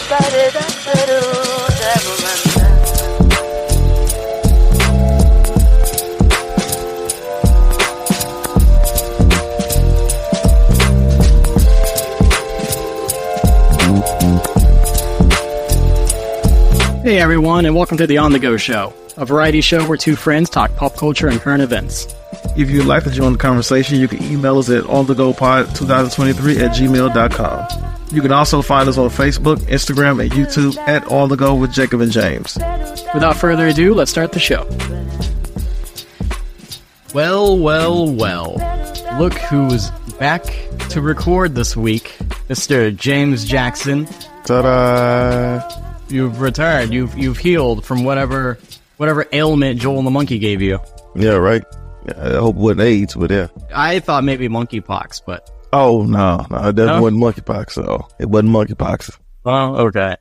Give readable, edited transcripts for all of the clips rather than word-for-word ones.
Hey everyone, and welcome to the On The Go Show, a variety show where two friends talk pop culture and current events. If you'd like to join the conversation, you can email us at onthegopod2023@gmail.com. You can also find us on Facebook, Instagram, and YouTube at On The Go with Jacob and James. Without further ado, let's start the show. Well. Look who's back to record this week, Mr. James Jackson. Ta-da! You've returned. You've healed from whatever ailment Joel and the monkey gave you. Yeah, right. I hope it wasn't AIDS, but yeah. I thought maybe monkeypox, but... Oh, no, it wasn't monkeypox, so it wasn't monkeypox. Oh, okay.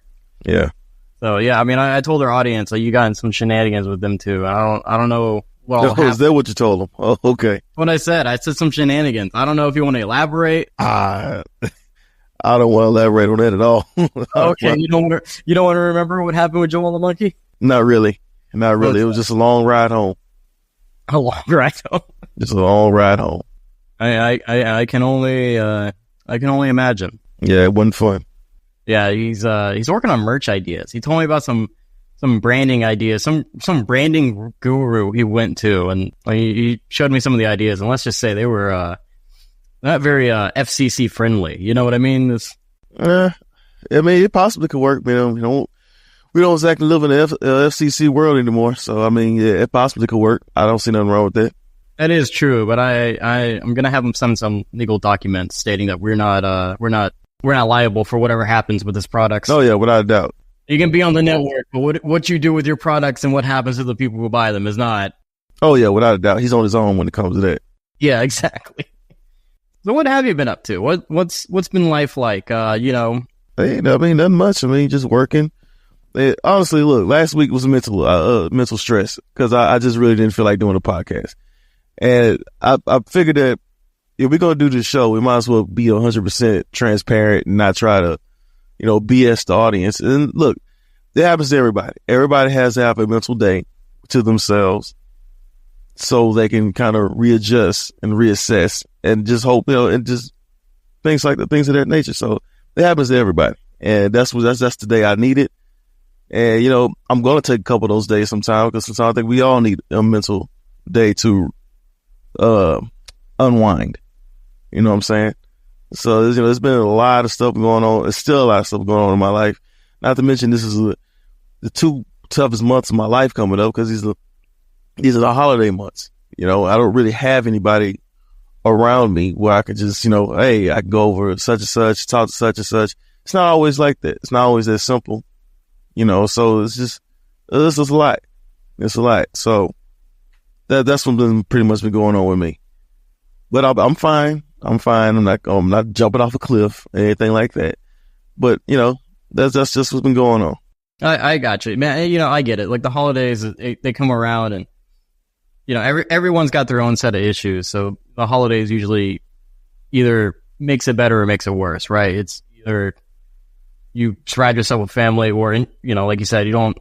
Yeah. So, yeah, I mean, I told our audience, like, you got in some shenanigans with them, too. I don't know what all happened. Is that what you told them? Oh, okay. What I said some shenanigans. I don't know if you want to elaborate. I don't want to elaborate on that at all. Okay, you don't want to remember what happened with Joel and the monkey? Not really. It was just a long ride home. A long ride home. Just a long ride home. I can only imagine. Yeah, it wasn't fun. Yeah, he's working on merch ideas. He told me about some branding ideas, some branding guru he went to, and he showed me some of the ideas. And let's just say they were not very FCC friendly. You know what I mean? It possibly could work. We don't exactly live in the FCC world anymore. So I mean, yeah, it possibly could work. I don't see nothing wrong with that. That is true, but I'm gonna have him sign some legal documents stating that we're not liable for whatever happens with his products. Oh yeah, without a doubt. You can be on the network, but what you do with your products and what happens to the people who buy them is not. Oh yeah, without a doubt. He's on his own when it comes to that. Yeah, exactly. So what have you been up to? What's been life like? Nothing much. I mean, just working. Honestly, look, last week was mental stress because I just really didn't feel like doing a podcast. And I figured that if we're going to do this show, we might as well be 100% transparent and not try to, BS the audience. And look, that happens to everybody. Everybody has to have a mental day to themselves so they can kind of readjust and reassess and just hope, and just things of that nature. So it happens to everybody. And that's the day I need it. And, I'm going to take a couple of those days sometime because sometimes I think we all need a mental day to unwind. You know what I'm saying? So there's been a lot of stuff going on. There's still a lot of stuff going on in my life. Not to mention this is the two toughest months of my life coming up because these are the holiday months. I don't really have anybody around me where I could just, hey, I can go over such and such, talk to such and such. It's not always like that. It's not always that simple. So it's just a lot. It's a lot. So that's what's been pretty much been going on with me. But I'm fine. I'm not jumping off a cliff or anything like that. But, that's just what's been going on. I got you, man. I get it. Like the holidays, they come around and, everyone's got their own set of issues. So the holidays usually either makes it better or makes it worse, right? It's either you surround yourself with family or, like you said, you don't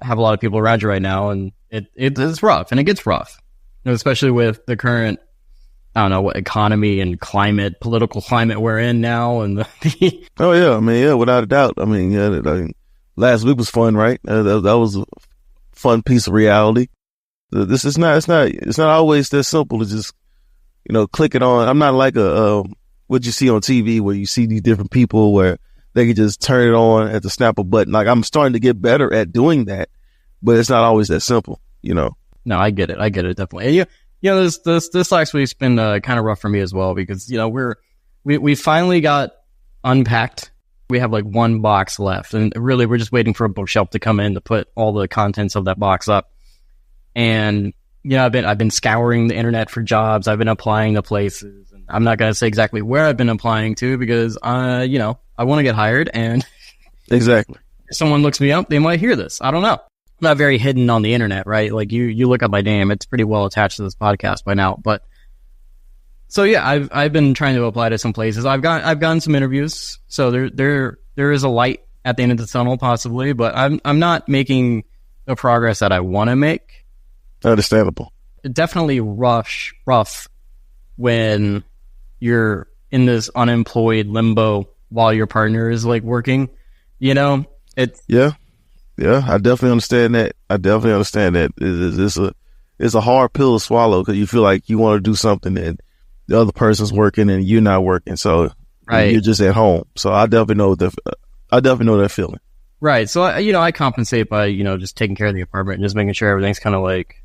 have a lot of people around you right now. And it's rough and it gets rough, especially with the current, I don't know what economy and political climate we're in now. And oh yeah, I mean, yeah, without a doubt. I mean, last week was fun, right? That was a fun piece of reality. This is it's not always that simple to just, click it on. I'm not like what you see on TV where you see these different people where they can just turn it on at the snap of a button. Like I'm starting to get better at doing that, but it's not always that simple, No, I get it. Definitely. And this last week's been kind of rough for me as well because we finally got unpacked. We have like one box left, and really we're just waiting for a bookshelf to come in to put all the contents of that box up. And I've been scouring the internet for jobs. I've been applying to places, and I'm not gonna say exactly where I've been applying to because I want to get hired, and exactly if someone looks me up, they might hear this. I don't know. I'm not very hidden on the internet, right? Like you look up my name, it's pretty well attached to this podcast by now. But so yeah, I've been trying to apply to some places. I've gotten some interviews, so there is a light at the end of the tunnel, possibly, but I'm not making the progress that I want to make. Understandable. Definitely rough when you're in this unemployed limbo while your partner is like working. You know, it's yeah. I definitely understand that. It's a hard pill to swallow because you feel like you want to do something and the other person's working and you're not working, so right. You're just at home. So I definitely know that feeling. Right. So I compensate by just taking care of the apartment and just making sure everything's kind of like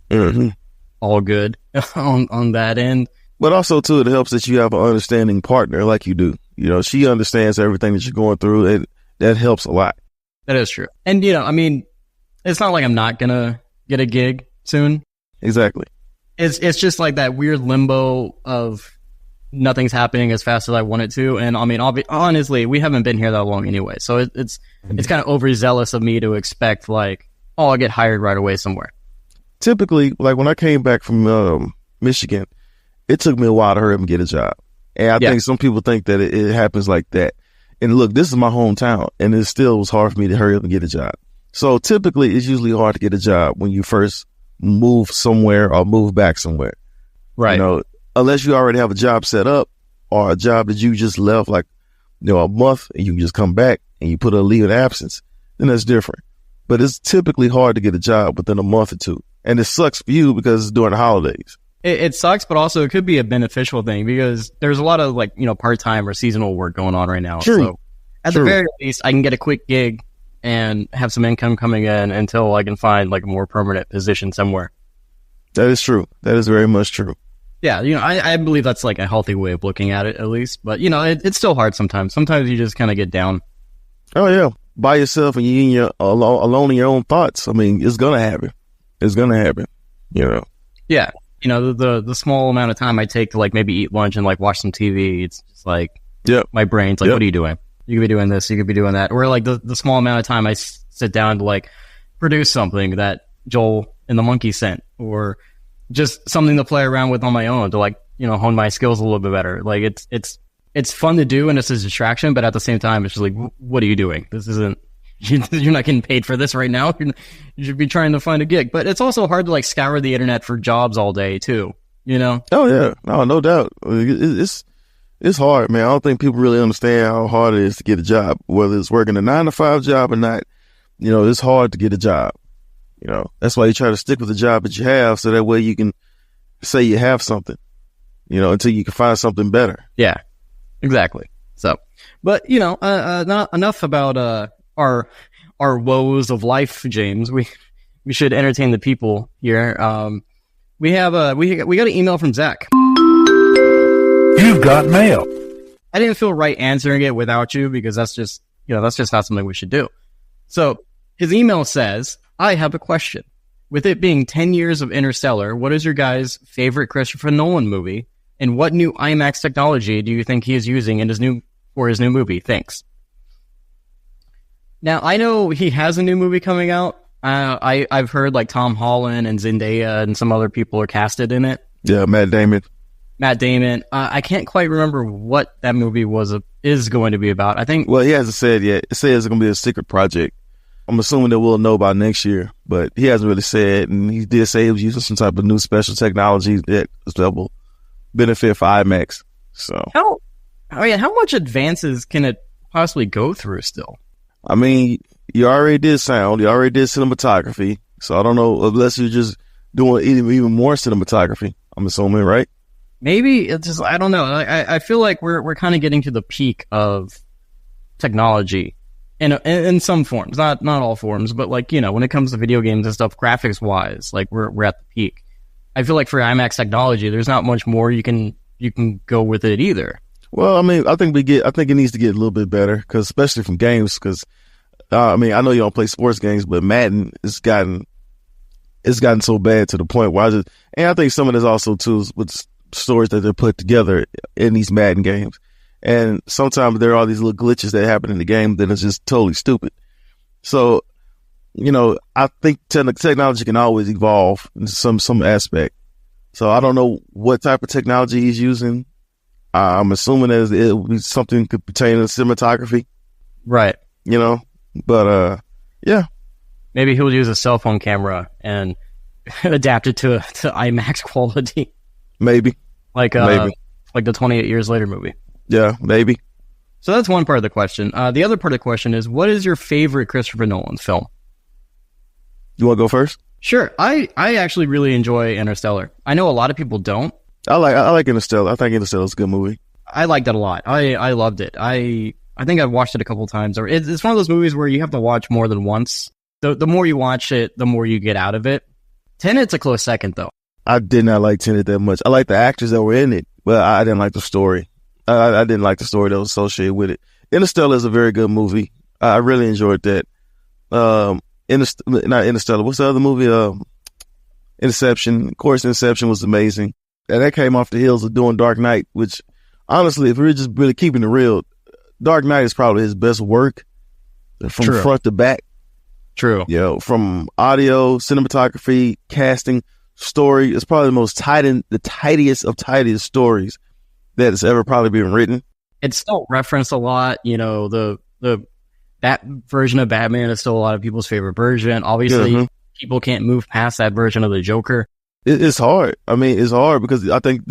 all good on that end. But also too, it helps that you have an understanding partner like you do. She understands everything that you're going through, and that helps a lot. That is true. And it's not like I'm not gonna get a gig soon. Exactly. It's just like that weird limbo of nothing's happening as fast as I want it to. And honestly, we haven't been here that long anyway. So it's kind of overzealous of me to expect like, oh, I'll get hired right away somewhere. Typically, like when I came back from Michigan, it took me a while to hurry up and get a job. And I think some people think that it happens like that. And look, this is my hometown, and it still was hard for me to hurry up and get a job. So typically, it's usually hard to get a job when you first move somewhere or move back somewhere. Right. Unless you already have a job set up or a job that you just left like, a month and you can just come back and you put a leave of absence, then that's different. But it's typically hard to get a job within a month or two. And it sucks for you because it's during the holidays. It sucks, but also it could be a beneficial thing because there's a lot of part-time or seasonal work going on right now. True. So at the very least, I can get a quick gig and have some income coming in until I can find like a more permanent position somewhere. That is true. That is very much true. Yeah, I believe that's like a healthy way of looking at it, at least. But, it's still hard sometimes. Sometimes you just kind of get down. Oh, yeah. By yourself and you're alone in your own thoughts. I mean, it's going to happen. It's going to happen, Yeah. The small amount of time I take to like maybe eat lunch and like watch some TV, it's just like my brain's like, what are you doing? You could be doing this, you could be doing that. Or like the small amount of time I sit down to like produce something that Joel and the monkey sent, or just something to play around with on my own to like, hone my skills a little bit better. Like it's fun to do and it's a distraction, but at the same time, it's just like, what are you doing? This isn't, you're not getting paid for this right now. You should be trying to find a gig. But it's also hard to like scour the internet for jobs all day too, Oh yeah, no doubt. It's hard, man. I don't think people really understand how hard it is to get a job, whether it's working a 9-to-5 job or not. It's hard to get a job. That's why you try to stick with the job that you have, so that way you can say you have something, until you can find something better. Yeah, exactly. So, but not enough about our woes of life, James. We should entertain the people here. We got an email from Zach. You've got mail. I didn't feel right answering it without you because that's just not something we should do. So his email says, I have a question. With it being 10 years of Interstellar, what is your guys' favorite Christopher Nolan movie? And what new IMAX technology do you think he is using in his new movie? Thanks. Now, I know he has a new movie coming out. I've heard like Tom Holland and Zendaya and some other people are casted in it. Yeah, Matt Damon. I can't quite remember what that movie is going to be about. I think. Well, he hasn't said yet. It says it's going to be a secret project. I'm assuming that we'll know by next year, but he hasn't really said. And he did say he was using some type of new special technology that will benefit for IMAX. So how much advances can it possibly go through still? I mean, you already did sound, you already did cinematography. So I don't know, unless you're just doing even more cinematography, I'm assuming, right? Maybe it's just, I don't know. I feel like we're kind of getting to the peak of technology in some forms, not all forms, but like, when it comes to video games and stuff, graphics wise, like we're at the peak. I feel like for IMAX technology, there's not much more you can go with it either. Well, I mean, I think it needs to get a little bit better, because especially from games, because I mean, I know you don't play sports games, but Madden it's gotten so bad to the point where and I think some of this also too is with stories that they're put together in these Madden games, and sometimes there are these little glitches that happen in the game that is just totally stupid. So, I think technology can always evolve in some aspect. So I don't know what type of technology he's using. I'm assuming that it will be something could pertain to cinematography. Right. But yeah, Maybe he'll use a cell phone camera and adapt it to IMAX quality, maybe. like the 28 Years Later movie. Yeah, maybe. So that's one part of the question. The other part of the question is, what is your favorite Christopher Nolan film? You want to go first? Sure. I actually really enjoy Interstellar. I know a lot of people don't. I like Interstellar. I think Interstellar is a good movie. I liked it a lot. I loved it. I think I've watched it a couple times. Or it's one of those movies where you have to watch more than once. The more you watch it, the more you get out of it. Tenet's a close second, though. I did not like Tenet that much. I like the actors that were in it, but I didn't like the story. I didn't like the story that was associated with it. Interstellar is a very good movie. I really enjoyed that. Not Interstellar. What's the other movie? Inception. Of course, Inception was amazing. And that came off the heels of doing Dark Knight, which, honestly, if we're just really keeping it real, Dark Knight is probably his best work from front to back. True. You know, from audio, cinematography, casting, story. It's probably the tidiest of tidiest stories that has ever probably been written. It's still referenced a lot. You know, that version of Batman is still a lot of people's favorite version. Obviously, people can't move past that version of the Joker. It's hard. I mean, it's hard because I think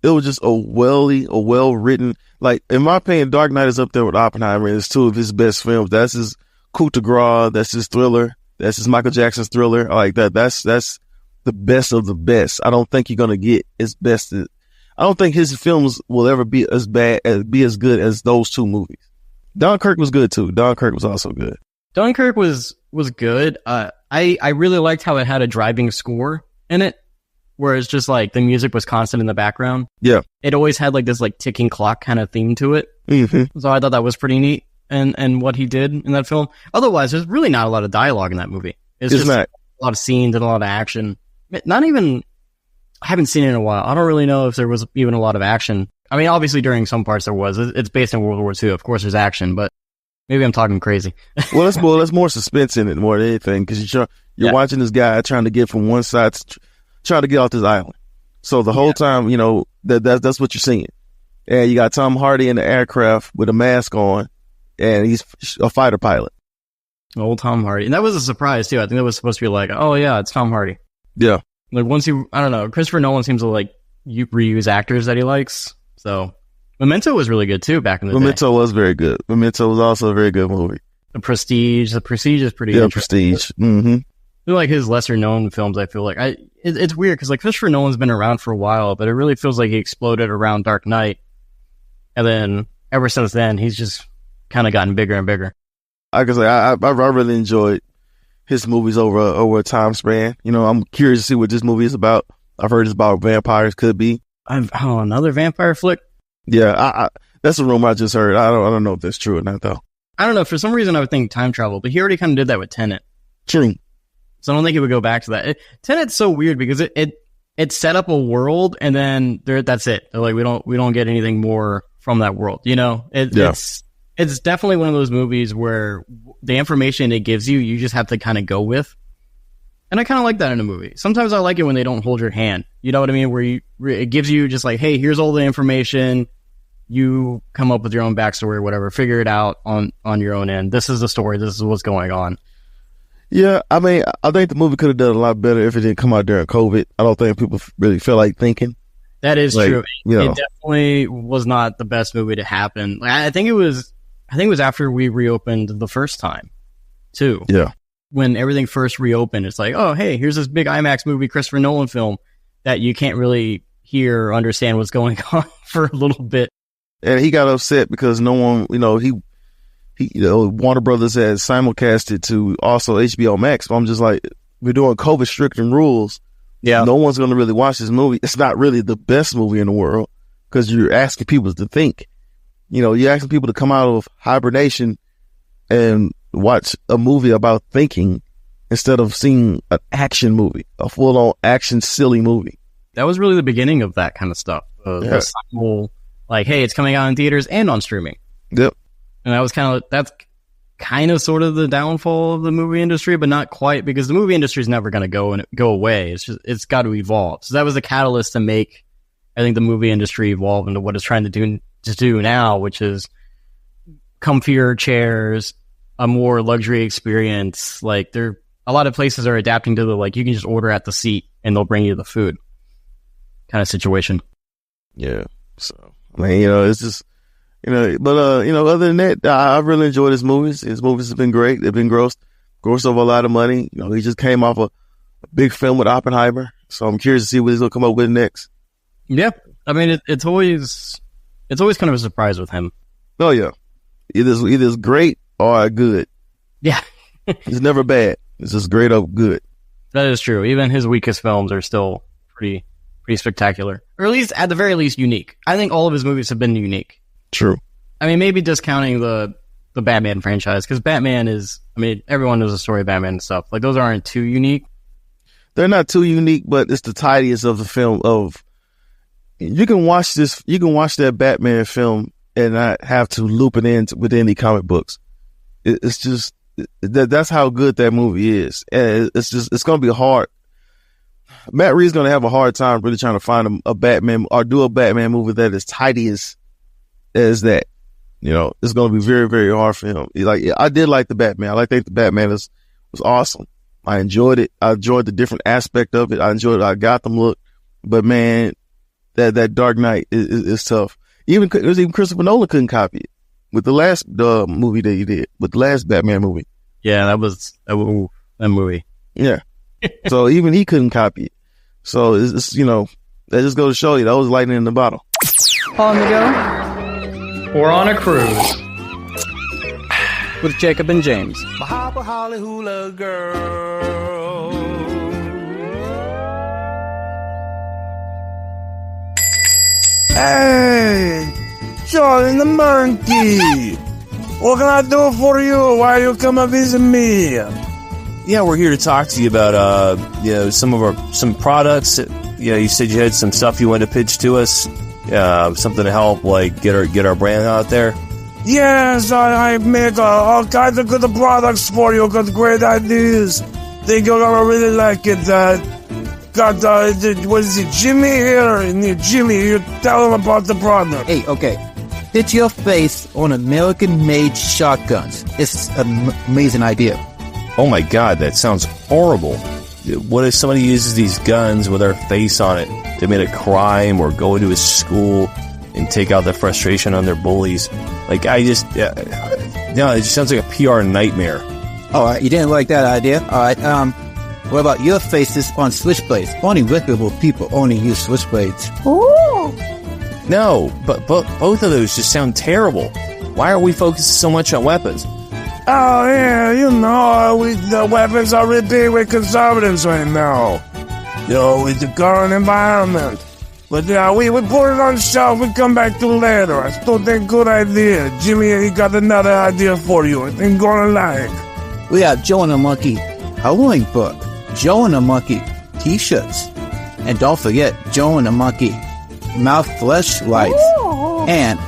it was just a well-written, like, in my opinion, Dark Knight is up there with Oppenheimer. It's two of his best films. That's his coup de grace. That's his Thriller. That's his Michael Jackson's Thriller. I like that. That's the best of the best. I don't think you're going to get his best. I don't think his films will ever be as good as those two movies. Dunkirk was good too. Dunkirk was also good. Dunkirk was good. I really liked how it had a driving score in it, where it's just like the music was constant in the background. Yeah. It always had like this like ticking clock kind of theme to it. Mm-hmm. So I thought that was pretty neat. And what he did in that film. Otherwise, there's really not a lot of dialogue in that movie. It's just not. A lot of scenes and a lot of action. Not even, I haven't seen it in a while. I don't really know if there was even a lot of action. I mean, obviously during some parts there was. It's based in World War II. Of course there's action, but maybe I'm talking crazy. Well, there's more suspense in it more than anything, because you're watching this guy trying to get from one side trying to get off this island. So the whole time, you know, that's what you're seeing. And you got Tom Hardy in the aircraft with a mask on, and he's a fighter pilot. Old Tom Hardy. And that was a surprise, too. I think that was supposed to be like, oh, yeah, it's Tom Hardy. Yeah. Like, I don't know, Christopher Nolan seems to, like, reuse actors that he likes. So, Memento was really good, too, back in the day. Memento was very good. Memento was also a very good movie. The Prestige is pretty interesting. Prestige. Mm-hmm. I feel like his lesser-known films, I feel like. It's weird, because, like, Christopher Nolan's been around for a while, but it really feels like he exploded around Dark Knight. And then, ever since then, he's just kind of gotten bigger and bigger. Like I say, I really enjoyed his movies over a time span. You know, I'm curious to see what this movie is about. I've heard it's about vampires. Could be. Another vampire flick? Yeah, that's a rumor I just heard. I don't know if that's true or not, though. I don't know. For some reason, I would think time travel, but he already kind of did that with Tenet. True. So I don't think he would go back to that. Tenet's so weird because it set up a world, and then that's it. They're like, we don't get anything more from that world. You know, it's definitely one of those movies where the information it gives you just have to kind of go with. And I kind of like that in a movie. Sometimes I like it when they don't hold your hand. You know what I mean? Where it gives you just like, hey, here's all the information. You come up with your own backstory or whatever. Figure it out on your own end. This is the story. This is what's going on. Yeah, I mean, I think the movie could have done a lot better if it didn't come out during COVID. I don't think people really feel like thinking. That is true. You know. It definitely was not the best movie to happen. I think it was after we reopened the first time, too. Yeah. When everything first reopened, it's like, oh, hey, here's this big IMAX movie, Christopher Nolan film that you can't really hear or understand what's going on for a little bit. And he got upset because no one, you know, Warner Brothers had simulcasted to also HBO Max. But I'm just like, we're doing COVID stricken rules. Yeah. No one's going to really watch this movie. It's not really the best movie in the world because you're asking people to think. You know, you're asking people to come out of hibernation and watch a movie about thinking instead of seeing an action movie, a full-on action silly movie. That was really the beginning of that kind of stuff. The simple, like, hey, it's coming out in theaters and on streaming. Yep. And that's kind of sort of the downfall of the movie industry, but not quite, because the movie industry is never going to go away. It's got to evolve. So that was the catalyst to make, I think, the movie industry evolve into what it's trying to do now, which is comfier chairs, a more luxury experience. Like a lot of places are adapting to the like you can just order at the seat and they'll bring you the food kind of situation. Yeah. So I mean, it's just but other than that, I really enjoyed his movies. His movies have been great. They've been grossed over a lot of money. He just came off a big film with Oppenheimer, so I'm curious to see what he's gonna come up with next. Yeah, I mean it's always kind of a surprise with him. Oh yeah, either it's great or good. Yeah, it's never bad. It's just great or good. That is true. Even his weakest films are still pretty spectacular, or at least at the very least unique. I think all of his movies have been unique. True. I mean, maybe discounting the Batman franchise, because Batman is, I mean, everyone knows the story of Batman and stuff. Like, those aren't too unique. They're not too unique, but it's the tidiest of the film. You can watch that Batman film and not have to loop it in with any comic books. It's just, that's how good that movie is. And it's going to be hard. Matt Reeves going to have a hard time really trying to find a Batman or do a Batman movie that is tidy as that. It's going to be very, very hard for him. I did like the Batman. I think the Batman was awesome. I enjoyed it. I enjoyed the different aspect of it. I enjoyed our Gotham look. But man, that Dark Knight is tough. Even Christopher Nolan couldn't copy it with the last movie that he did, with the last Batman movie. Yeah, that movie. Yeah. So even he couldn't copy it. So it's that just goes to show you that was lightning in the bottle. On the go or on a cruise with Jacob and James. My hopper holly hula girl. Hey, Charlie the monkey. What can I do for you? Why you come and visit me? Yeah, we're here to talk to you about some products. You said you had some stuff you wanted to pitch to us. Something to help get our brand out there. Yes, I make all kinds of good products for you. Got great ideas. Think you're gonna really like it. What is it, Jimmy here? Jimmy, you tell him about the product. Hey, okay. Hit your face on American-made shotguns. It's an amazing idea. Oh my God, that sounds horrible. What if somebody uses these guns with our face on it to commit a crime or go into a school and take out their frustration on their bullies? It just sounds like a PR nightmare. All right, you didn't like that idea. All right, what about your faces on switchblades? Only reputable people only use switchblades. Ooh. No, but both of those just sound terrible. Why are we focusing so much on weapons? Oh, yeah, the weapons are really big with conservatives right now. With the current environment. But yeah, we put it on the shelf. We come back to later. I still think good idea. Jimmy, he got another idea for you. I think you're gonna like. We have Joe and the Monkey coloring book, Joe and the Monkey t-shirts, and don't forget Joe and the Monkey mouth fleshlights. And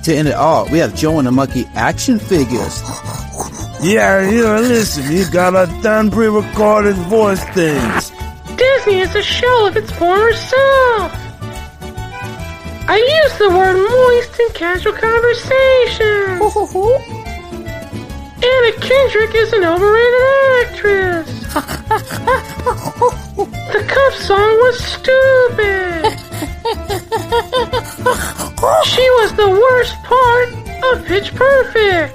to end it all, we have Joe and the Monkey action figures. Yeah, listen, you got a done pre-recorded voice things. Disney is a shell of its former self. I use the word moist in casual conversation. Anna Kendrick is an overrated actress. The Cuff song was stupid. She was the worst part of Pitch Perfect.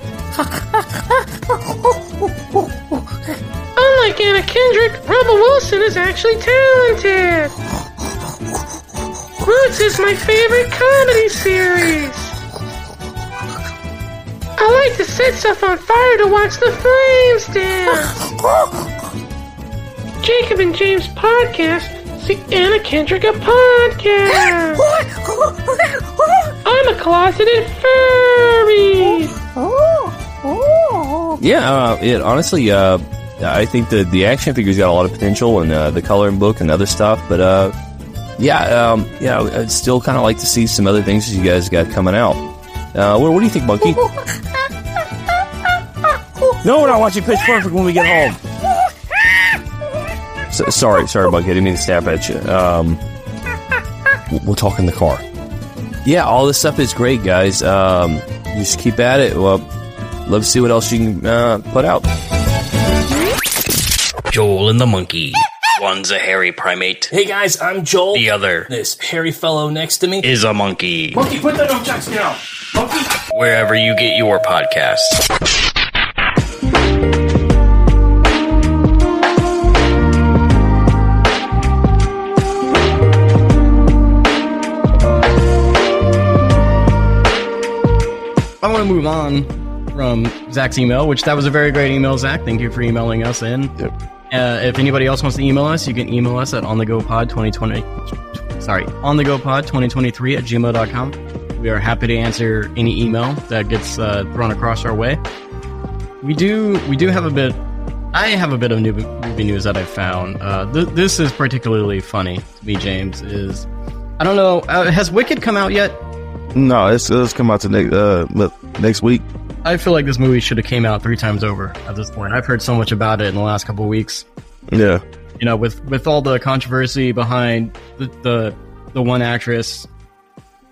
Unlike Anna Kendrick, Rebel Wilson is actually talented. Roots is my favorite comedy series. I like to set stuff on fire to watch the flames dance. Jacob and James podcast. See Anna Kendrick a podcast. I'm a closeted furry. Yeah, honestly, I think the action figures got a lot of potential, and the coloring book and other stuff. But I'd still kind of like to see some other things that you guys got coming out. What do you think, Monkey? No, we're not watching Pitch Perfect when we get home. Sorry, Monkey. I didn't mean to snap at you. We'll talk in the car. Yeah, all this stuff is great, guys. Just keep at it. Well, love to see what else you can put out. Joel and the monkey. One's a hairy primate. Hey guys, I'm Joel. The other, this hairy fellow next to me, is a monkey. Monkey, put that on checks down. Monkey. Wherever you get your podcasts. I want to move on from Zach's email, which that was a very great email, Zach. Thank you for emailing us in. Yep. If anybody else wants to email us, you can email us at onthegopod2023@gmail.com. We are happy to answer any email that gets thrown across our way. We do have a bit. I have a bit of movie news that I found. This is particularly funny to me, James. I don't know. Has Wicked come out yet? No, it's come out to next week. I feel like this movie should have came out 3 times over at this point. I've heard so much about it in the last couple of weeks. Yeah. You know, with all the controversy behind the one actress.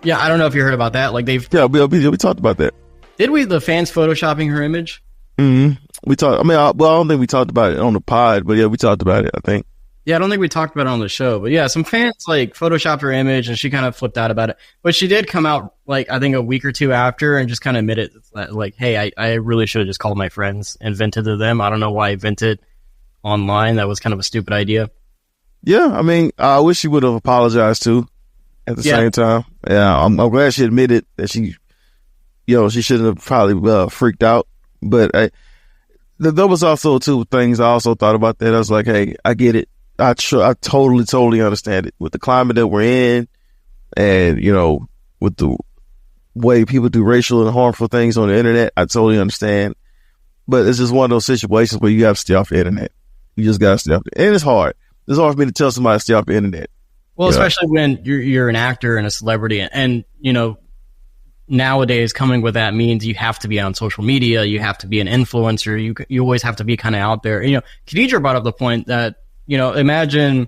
Yeah, I don't know if you heard about that. Like we talked about that. Did we? The fans photoshopping her image? Mm-hmm. We talked. I mean, I don't think we talked about it on the pod, but yeah, we talked about it, I think. Yeah, I don't think we talked about it on the show, but yeah, some fans like photoshopped her image and she kind of flipped out about it. But she did come out like I think a week or two after and just kind of admitted like, hey, I really should have just called my friends and vented to them. I don't know why I vented online. That was kind of a stupid idea. Yeah, I mean, I wish she would have apologized too. At the same time, yeah, I'm glad she admitted that she shouldn't have probably freaked out. But there was also 2 things I also thought about that. I was like, hey, I get it. I totally understand it with the climate that we're in, and with the way people do racial and harmful things on the internet. I totally understand, but it's just one of those situations where you have to stay off the internet. You just got to stay off, and it's hard. It's hard for me to tell somebody to stay off the internet. Well, especially when you're an actor and a celebrity, and nowadays coming with that means you have to be on social media, you have to be an influencer, you always have to be kind of out there. Khadijah brought up the point that imagine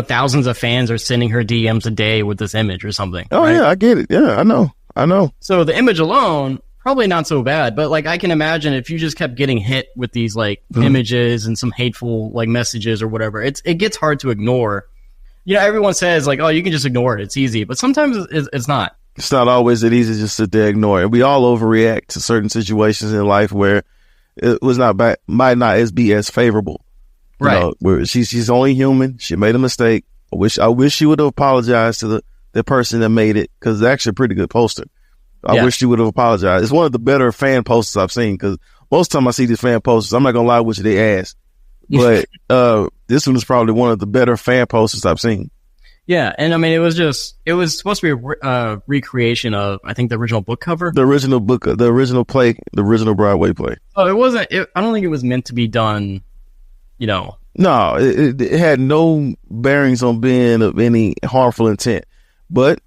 thousands of fans are sending her DMs a day with this image or something. Oh right? Yeah, I get it. Yeah, I know. So the image alone probably not so bad, but like I can imagine if you just kept getting hit with these like images and some hateful like messages or whatever, it gets hard to ignore. Everyone says like, oh, you can just ignore it. It's easy. But sometimes it's not. It's not always that easy just to sit there and ignore it. We all overreact to certain situations in life where it was might not be as favorable. Right. Where she's only human. She made a mistake. I wish she would have apologized to the person that made it, because it's actually a pretty good poster. I wish she would have apologized. It's one of the better fan posters I've seen, because most of the time I see these fan posters, I'm not going to lie with you, they ass. But this one is probably one of the better fan posters I've seen. Yeah, and I mean, it was supposed to be a recreation of, I think, the original book cover. The original play, the original Broadway play. Oh, it wasn't, I don't think it was meant to be done, No, it had no bearings on being of any harmful intent. But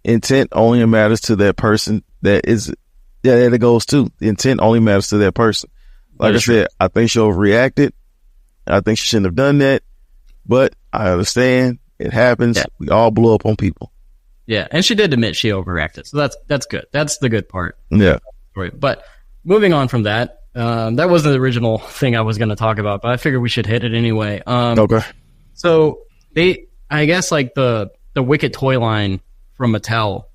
intent only matters to that person that it goes to. The intent only matters to that person. Like I said, I think she overreacted. I think she shouldn't have done that, but I understand it happens. Yeah. We all blow up on people. Yeah, and she did admit she overreacted, so that's good. That's the good part. Yeah. But moving on from that, that wasn't the original thing I was going to talk about, but I figured we should hit it anyway. Okay. So I guess like the Wicked toy line from Mattel,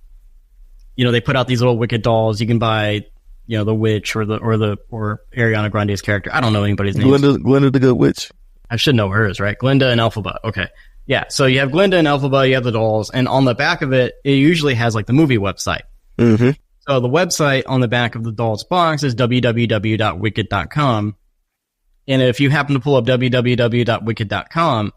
they put out these little Wicked dolls. You can buy, the witch or Ariana Grande's character. I don't know anybody's name. Glinda the Good Witch. I should know hers, right? Glinda and Elphaba. Okay. Yeah. So you have Glinda and Elphaba, you have the dolls, and on the back of it, it usually has like the movie website. Mm-hmm. So the website on the back of the doll's box is www.wicked.com. And if you happen to pull up www.wicked.com,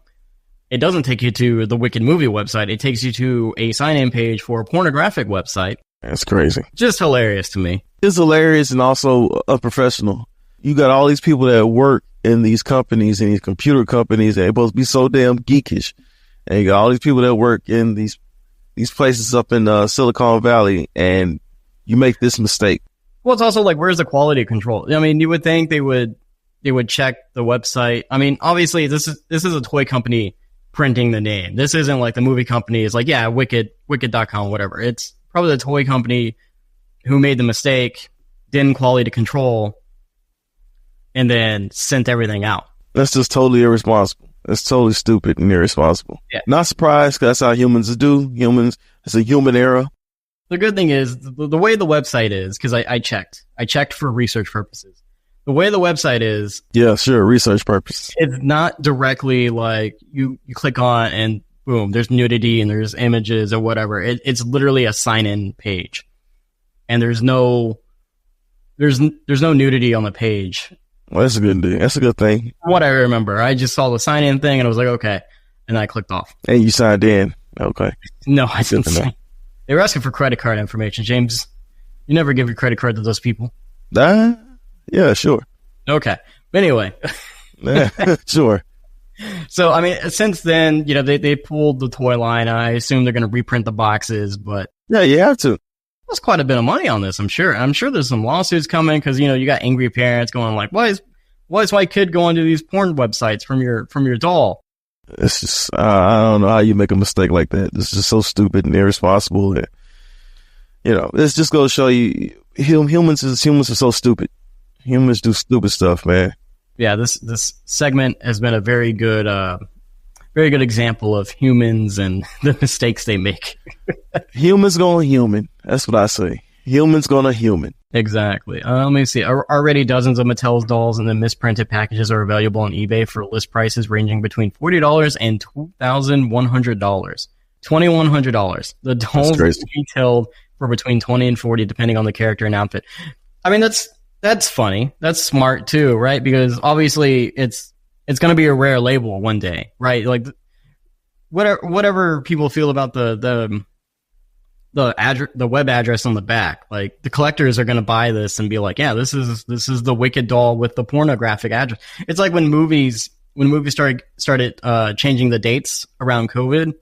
it doesn't take you to the Wicked movie website. It takes you to a sign-in page for a pornographic website. That's crazy. Just hilarious to me. It's hilarious and also unprofessional. You got all these people that work in these companies and these computer companies that are supposed to be so damn geekish. And you got all these people that work in these places up in Silicon Valley, and you make this mistake. Well, it's also like, where's the quality control? I mean, you would think they would check the website. I mean, obviously this is a toy company printing the name. This isn't like the movie company is like, yeah, Wicked.com, whatever. It's probably the toy company who made the mistake, didn't quality control, and then sent everything out. That's just totally irresponsible. That's totally stupid and irresponsible. Yeah. Not surprised, because that's how humans do. It's a human error. The good thing is the way the website is, because I checked for research purposes. The way the website is, Yeah, sure, research purposes. it's not directly like you click on and boom, there's nudity and there's images or whatever. It's literally a sign-in page, and there's no nudity on the page. Well, that's a good thing. That's a good thing. From what I remember, I just saw the sign-in thing and I was like, okay, and I clicked off. And you signed in. Okay. No, I didn't. to know. They were asking for credit card information, James. You never give your credit card to those people. Yeah, sure. Okay. But anyway. Sure. So, I mean, since then, they pulled the toy line. I assume they're going to reprint the boxes, but Yeah, you have to. there's quite a bit of money on this, I'm sure. I'm sure there's some lawsuits coming because, you got angry parents going like, why is my kid going to these porn websites from your doll? It's just, I don't know how you make a mistake like that. This is just so stupid and irresponsible. And, this just goes to show you, humans are so stupid. Humans do stupid stuff, man. Yeah, this segment has been a very good example of humans and the mistakes they make. Humans gonna human. That's what I say. Humans gonna human. Exactly. Let me see. Already dozens of Mattel's dolls in the misprinted packages are available on eBay for list prices ranging between $40 and $2,100. $2,100. The dolls are retailed for between $20 and $40 depending on the character and outfit. I mean, that's funny. That's smart too, right? Because obviously it's going to be a rare label one day, right? Like whatever people feel about the web address on the back, like the collectors are going to buy this and be like, yeah, this is the Wicked doll with the pornographic address. It's like when movies started changing the dates around COVID.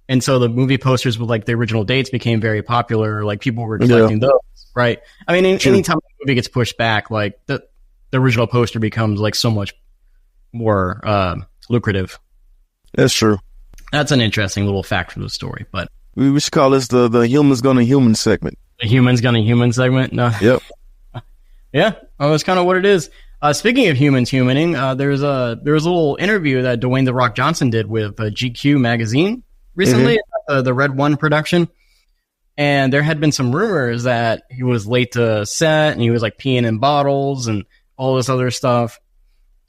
And so the movie posters with like the original dates became very popular. Like people were collecting those, right? I mean, anytime a movie gets pushed back, like the original poster becomes like so much more lucrative. That's true. That's an interesting little fact for the story. But we should call this the humans gonna human segment. The humans gonna human segment. No. Yep. Yeah, that's kind of what it is. Speaking of humans humaning, there was a little interview that Dwayne "The Rock" Johnson did with GQ magazine recently, the Red One production, and there had been some rumors that he was late to set and he was like peeing in bottles and all this other stuff.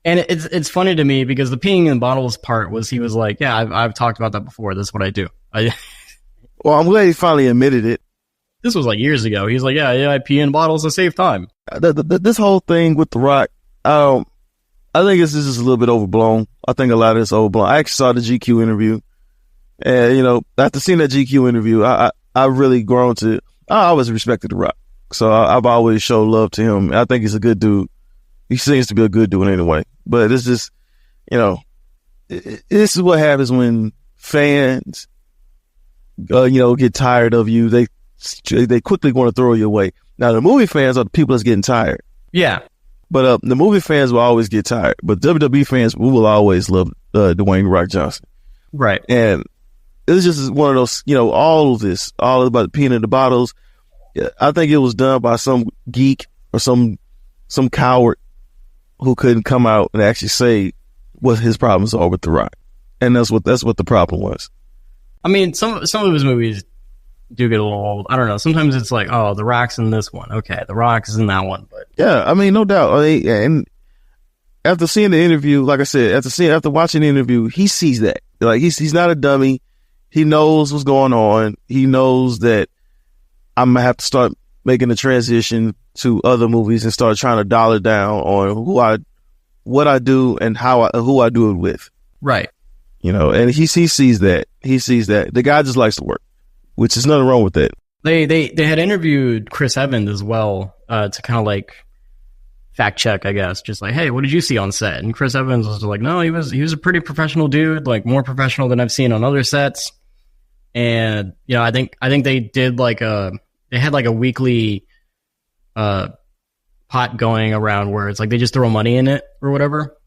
And it's funny to me because the peeing in bottles part was he was like, yeah, I've talked about that before. This is what I do. Well, I'm glad he finally admitted it. This was like years ago. He's like, yeah, I pee in bottles to save time. This whole thing with The Rock, I think this is just a little bit overblown. I think a lot of it's overblown. I actually saw the GQ interview. And, after seeing that GQ interview, I really grown to, I always respected The Rock. So I've always showed love to him. I think he's a good dude. He seems to be a good dude anyway. But it's just, this is what happens when fans, get tired of you. They quickly want to throw you away. Now, the movie fans are the people that's getting tired. Yeah. But the movie fans will always get tired. But WWE fans, we will always love Dwayne "The Rock" Johnson. Right. And it's just one of those, all about the peeing in the bottles. I think it was done by some geek or some coward who couldn't come out and actually say what his problems are with The Rock. And that's what the problem was. I mean, some of his movies do get a little old. I don't know. Sometimes it's like, oh, The Rock's in this one. Okay, The Rock's in that one. But yeah, I mean, no doubt. And after seeing the interview, like I said, after watching the interview, he sees that. Like he's not a dummy. He knows what's going on. He knows that I'm gonna have to start making the transition to other movies and start trying to dollar down on what I do and who I do it with. Right. And he sees that. He sees that. The guy just likes to work, which is nothing wrong with that. They had interviewed Chris Evans as well to kind of like fact check, I guess, just like, hey, what did you see on set? And Chris Evans was like, no, he was a pretty professional dude, like more professional than I've seen on other sets. And I think they did they had like a weekly pot going around where it's like they just throw money in it or whatever.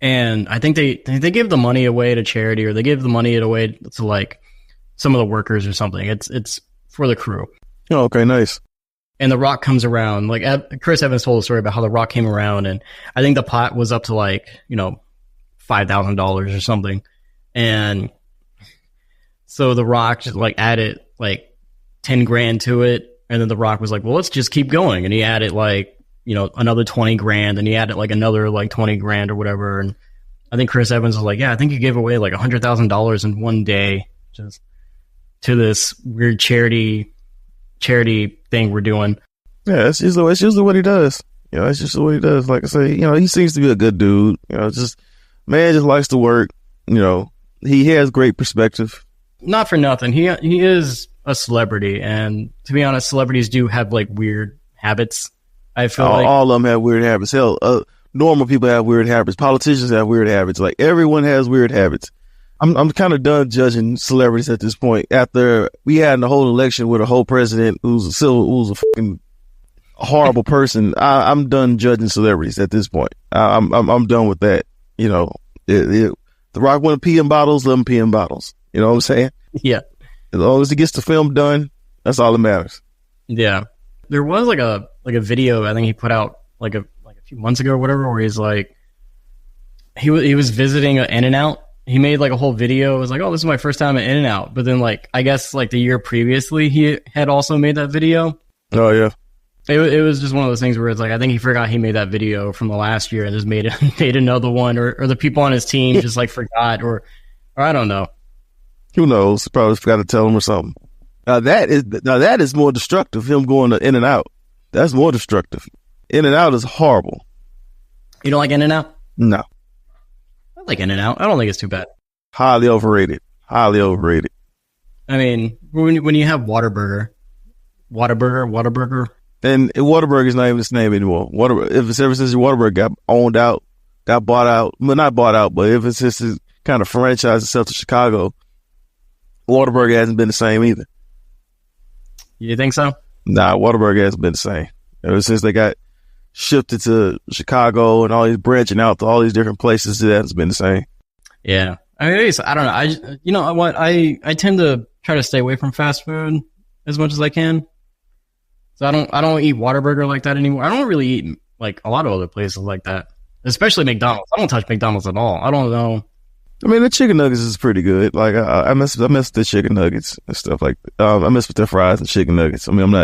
And I think they give the money away to charity, or they give the money away to like some of the workers or something. It's for the crew. Oh, okay, nice. and The Rock comes around. Like Chris Evans told a story about how The Rock came around, and I think the pot was up to like, $5,000 or something. And so The Rock just like added like 10 grand to it. And then The Rock was like, well, let's just keep going. And he added like, another 20 grand, and he added like another like 20 grand or whatever. And I think Chris Evans was like, yeah, I think he gave away like $100,000 in one day just to this weird charity thing we're doing. Yeah, it's usually what he does. It's just what he does. Like I say, he seems to be a good dude. Man just likes to work. He has great perspective. Not for nothing. He is a celebrity, and to be honest, celebrities do have like weird habits. I feel like all of them have weird habits. Hell, normal people have weird habits. Politicians have weird habits. Like everyone has weird habits. I'm kind of done judging celebrities at this point. After we had the whole election with a whole president who's a fucking horrible person, I'm done judging celebrities at this point. I'm done with that. The Rock want to pee in bottles, let him pee in bottles. You know what I'm saying? Yeah. As long as he gets the film done, that's all that matters. Yeah. There was like a video I think he put out like a few months ago or whatever, where he's like he was visiting an In-N-Out. He made like a whole video. It was like, oh, this is my first time at In-N-Out. But then like I guess like the year previously he had also made that video. Oh yeah. It was just one of those things where it's like I think he forgot he made that video from the last year and just made another one, or the people on his team just like forgot, or I don't know. Who knows? Probably forgot to tell him or something. That is more destructive. Him going to In-N-Out. That's more destructive. In-N-Out is horrible. You don't like In-N-Out? No. I like In-N-Out. I don't think it's too bad. Highly overrated. Highly overrated. I mean, when you have Whataburger. And Whataburger's not even its name anymore. If it's ever since Whataburger got owned out, got bought out, well, not bought out, but if it's just kind of franchised itself to Chicago, Whataburger hasn't been the same either. You think so? Nah, Whataburger hasn't been the same. Ever since they got shifted to Chicago and all these branching out to all these different places, it hasn't been the same. Yeah. I mean, I don't know. You know what? I tend to try to stay away from fast food as much as I can. So I don't eat Whataburger like that anymore. I don't really eat like a lot of other places like that, especially McDonald's. I don't touch McDonald's at all. I don't know. I mean, the chicken nuggets is pretty good. Like I mess with the chicken nuggets and stuff like that. I mess with their fries and chicken nuggets. I mean,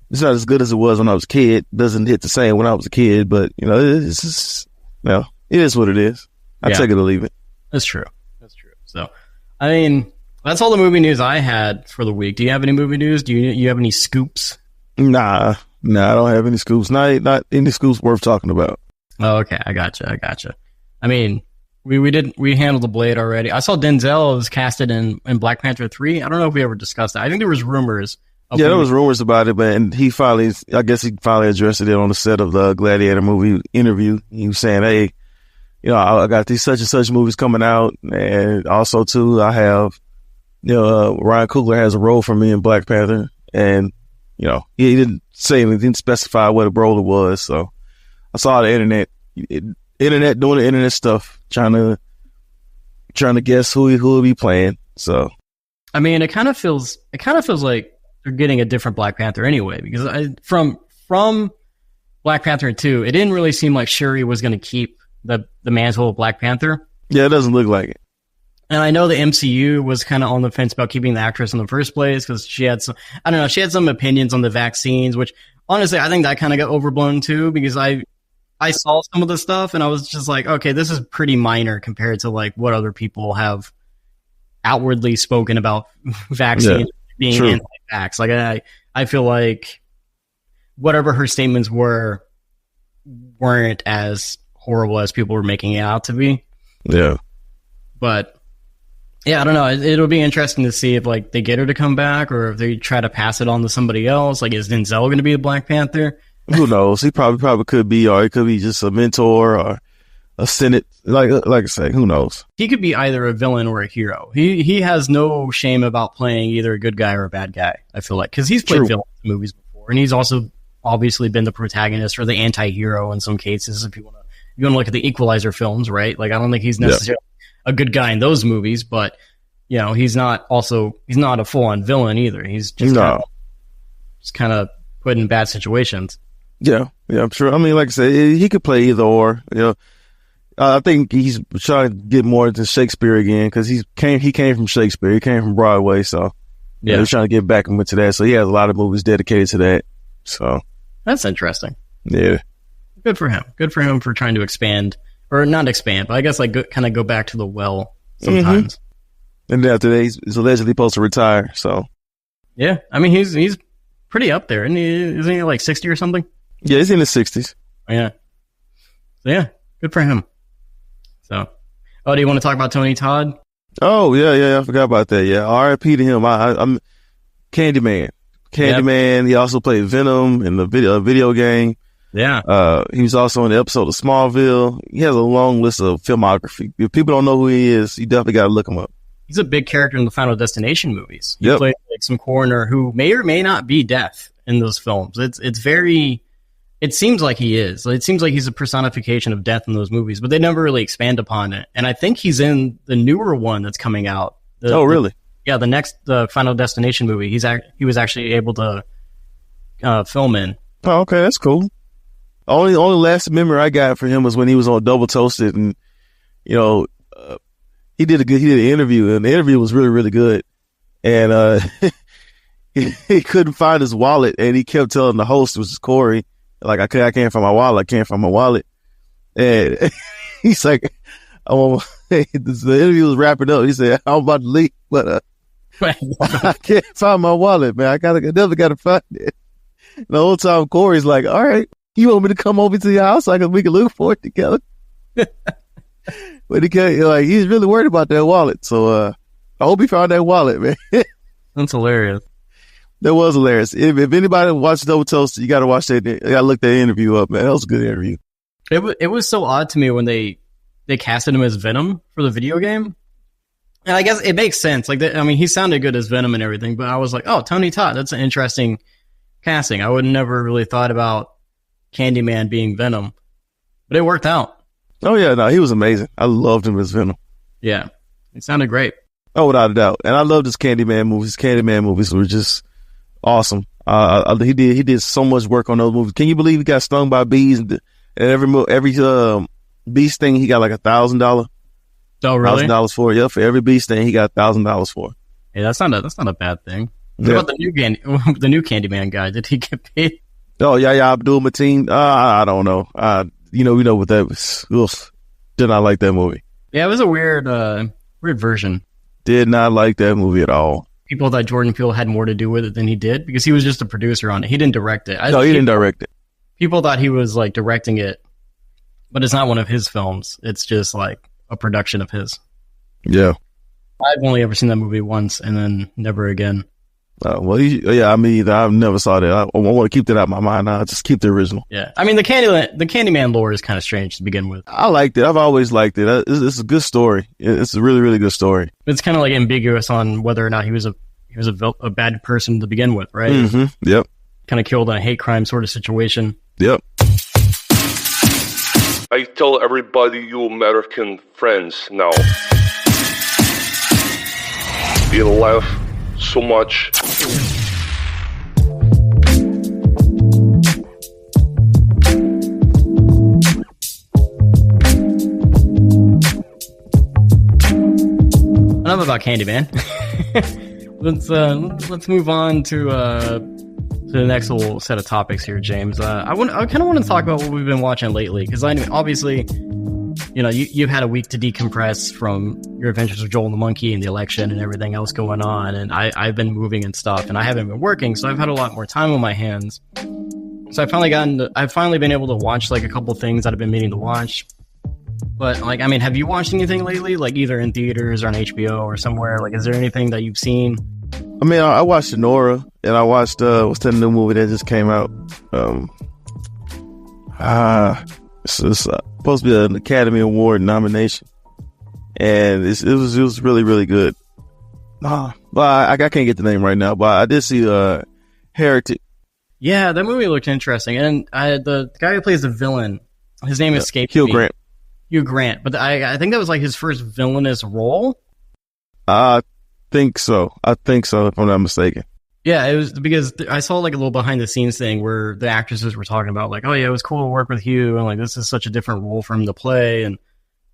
it's not as good as it was when I was a kid. It doesn't hit the same when I was a kid, but it's just, it is what it is. I take it or leave it. That's true. So, I mean, that's all the movie news I had for the week. Do you have any movie news? Do you have any scoops? Nah, I don't have any scoops. Not any scoops worth talking about. Oh, okay. I gotcha. I mean, we handled the Blade already. I saw Denzel was casted in Black Panther 3. I don't know if we ever discussed that. I think there was rumors. Yeah, there was rumors about it, but he finally addressed it on the set of the Gladiator movie interview. He was saying, hey, I got these such and such movies coming out, and also too, I have, Ryan Coogler has a role for me in Black Panther, and he didn't say anything, didn't specify what a role it was. So I saw the internet doing the internet stuff, trying to guess who he'll be playing. So, I mean, it kind of feels like they're getting a different Black Panther anyway, because from Black Panther 2, it didn't really seem like Shuri was going to keep the mantle of Black Panther. Yeah, it doesn't look like it. And I know the MCU was kind of on the fence about keeping the actress in the first place because she had some opinions on the vaccines, which honestly, I think that kind of got overblown too, because I saw some of the stuff and I was just like, okay, this is pretty minor compared to like what other people have outwardly spoken about vaccines being true. Anti-vax. Like I feel like whatever her statements weren't as horrible as people were making it out to be. Yeah. But yeah, I don't know. It'll be interesting to see if like they get her to come back or if they try to pass it on to somebody else. Like, is Denzel going to be a Black Panther? Who knows? He probably could be, or he could be just a mentor or a Senate. Like I say, who knows? He could be either a villain or a hero. He has no shame about playing either a good guy or a bad guy, I feel like, because he's played villain movies before, and he's also obviously been the protagonist or the anti-hero in some cases. If you want to look at the Equalizer films, right? Like, I don't think he's necessarily a good guy in those movies, but he's not a full-on villain either. He's just kind of put in bad situations. Yeah, I'm sure. I mean, like I said, he could play either or. I think he's trying to get more into Shakespeare again because he came from Shakespeare. He came from Broadway, so he's trying to get back into that. So he has a lot of movies dedicated to that. So that's interesting. Yeah, good for him. Good for him for trying to expand, or not expand, but I guess like kind of go back to the well sometimes. And after that, he's allegedly supposed to retire. So yeah, I mean he's pretty up there, isn't he like 60 or something? Yeah, he's in his 60s. Yeah. So yeah, good for him. So, do you want to talk about Tony Todd? Oh yeah, I forgot about that. Yeah, R.I.P. to him. I'm Candyman. Yep. He also played Venom in the video game. Yeah. He was also in the episode of Smallville. He has a long list of filmography. If people don't know who he is, you definitely got to look him up. He's a big character in the Final Destination movies. He played like some coroner who may or may not be death in those films. It's very. It seems like he is. It seems like he's a personification of death in those movies, but they never really expand upon it. And I think he's in the newer one that's coming out. Really? The next Final Destination movie. He was actually able to film in. Oh, okay, that's cool. Only last memory I got for him was when he was on Double Toasted, and he did an interview, and the interview was really, really good. And he couldn't find his wallet, and he kept telling the host, which is Corey, like, I can't find my wallet. I can't find my wallet. And he's like, the interview was wrapping up. He said, I'm about to leave, but I can't find my wallet, man. I definitely got to find it. And the whole time Corey's like, all right, you want me to come over to your house so we can look for it together? But he's really worried about that wallet. So I hope he found that wallet, man. That's hilarious. That was hilarious. If anybody watched Double Toasted, you got to watch that. You got to look that interview up, man. That was a good interview. It was so odd to me when they casted him as Venom for the video game. And I guess it makes sense. Like, he sounded good as Venom and everything, but I was like, oh, Tony Todd, that's an interesting casting. I would never really thought about Candyman being Venom, but it worked out. Oh yeah, no, he was amazing. I loved him as Venom. Yeah, it sounded great. Oh, without a doubt. And I loved his Candyman movies. Candyman movies were just awesome. He did so much work on those movies. Can you believe he got stung by bees? And every bee sting he got like $1,000. Oh, really? $1,000 for it. Yeah, for every bee sting he got $1,000 for. Yeah, that's not a bad thing. What about the new Candyman guy? Did he get paid? Oh yeah, Abdul Mateen. I don't know. We know what that was. Ugh, did not like that movie. Yeah, it was a weird version. Did not like that movie at all. People thought Jordan Peele had more to do with it than he did because he was just a producer on it. He didn't direct it. He didn't direct it. People thought he was like directing it, but it's not one of his films. It's just like a production of his. Yeah. I've only ever seen that movie once and then never again. I mean, I never saw that. I want to keep that out of my mind. I'll just keep the original. Yeah. I mean, the Candyman lore is kind of strange to begin with. I liked it. I've always liked it. It's a good story. It's a really, really good story. It's kind of like ambiguous on whether or not he was a bad person to begin with, right? Mm-hmm. Yep. Kind of killed in a hate crime sort of situation. Yep. I tell everybody you American friends now. You laugh so much. Enough about Candyman. Let's move on to the next little set of topics here, James. I kind of want to talk about what we've been watching lately because obviously, you've had a week to decompress from your adventures with Joel and the Monkey and the election and everything else going on, and I've been moving and stuff, and I haven't been working, so I've had a lot more time on my hands. So I've finally been able to watch like a couple things that I've been meaning to watch. But have you watched anything lately, like either in theaters or on HBO or somewhere? Like, is there anything that you've seen? I mean, I watched Nora, and I watched what's that new movie that just came out? It's supposed to be an Academy Award nomination, and it was really, really good. But I can't get the name right now. But I did see Heretic. Yeah, that movie looked interesting, and the guy who plays the villain, his name escaped me. Hugh Grant, but I think that was like his first villainous role. I think so, if I'm not mistaken. Yeah, it was because I saw like a little behind the scenes thing where the actresses were talking about like, oh yeah, it was cool to work with Hugh, and like this is such a different role for him to play, and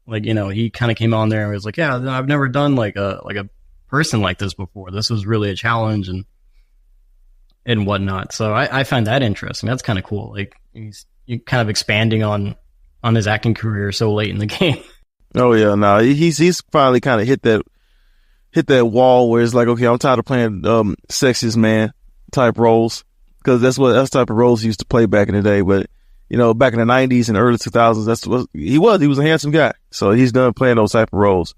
like he kind of came on there and was like, yeah, I've never done like a person like this before. This was really a challenge and whatnot. So I find that interesting. That's kind of cool. Like he's kind of expanding on his acting career so late in the game. Oh yeah, no, he's finally kind of hit that wall where it's like, okay, I'm tired of playing sexiest man type roles, because that's the type of roles he used to play back in the day. But back in the 90s and early 2000s, that's what he was a handsome guy. So he's done playing those type of roles.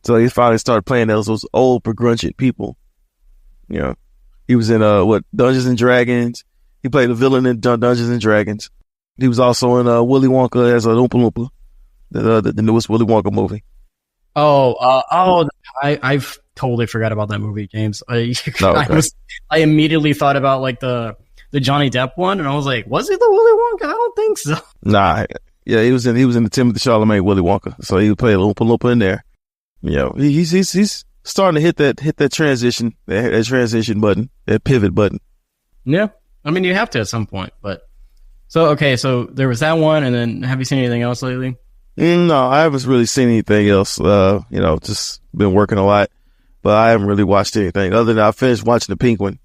So he finally started playing those old begrudged people. He was in Dungeons and Dragons. He played a villain in Dungeons and Dragons. He was also in Willy Wonka as an Oompa Loompa, the newest Willy Wonka movie. I've totally forgot about that movie, James. Okay. I immediately thought about like the Johnny Depp one, and I was like, was it the Willy Wonka? I don't think so. Nah, yeah, he was in the Timothy Chalamet Willy Wonka, so he played a Oompa Loompa in there. He's starting to hit that transition button, that pivot button. Yeah, I mean you have to at some point, but so there was that one, and then have you seen anything else lately? No, I haven't really seen anything else. Just been working a lot, but I haven't really watched anything other than I finished watching The Penguin.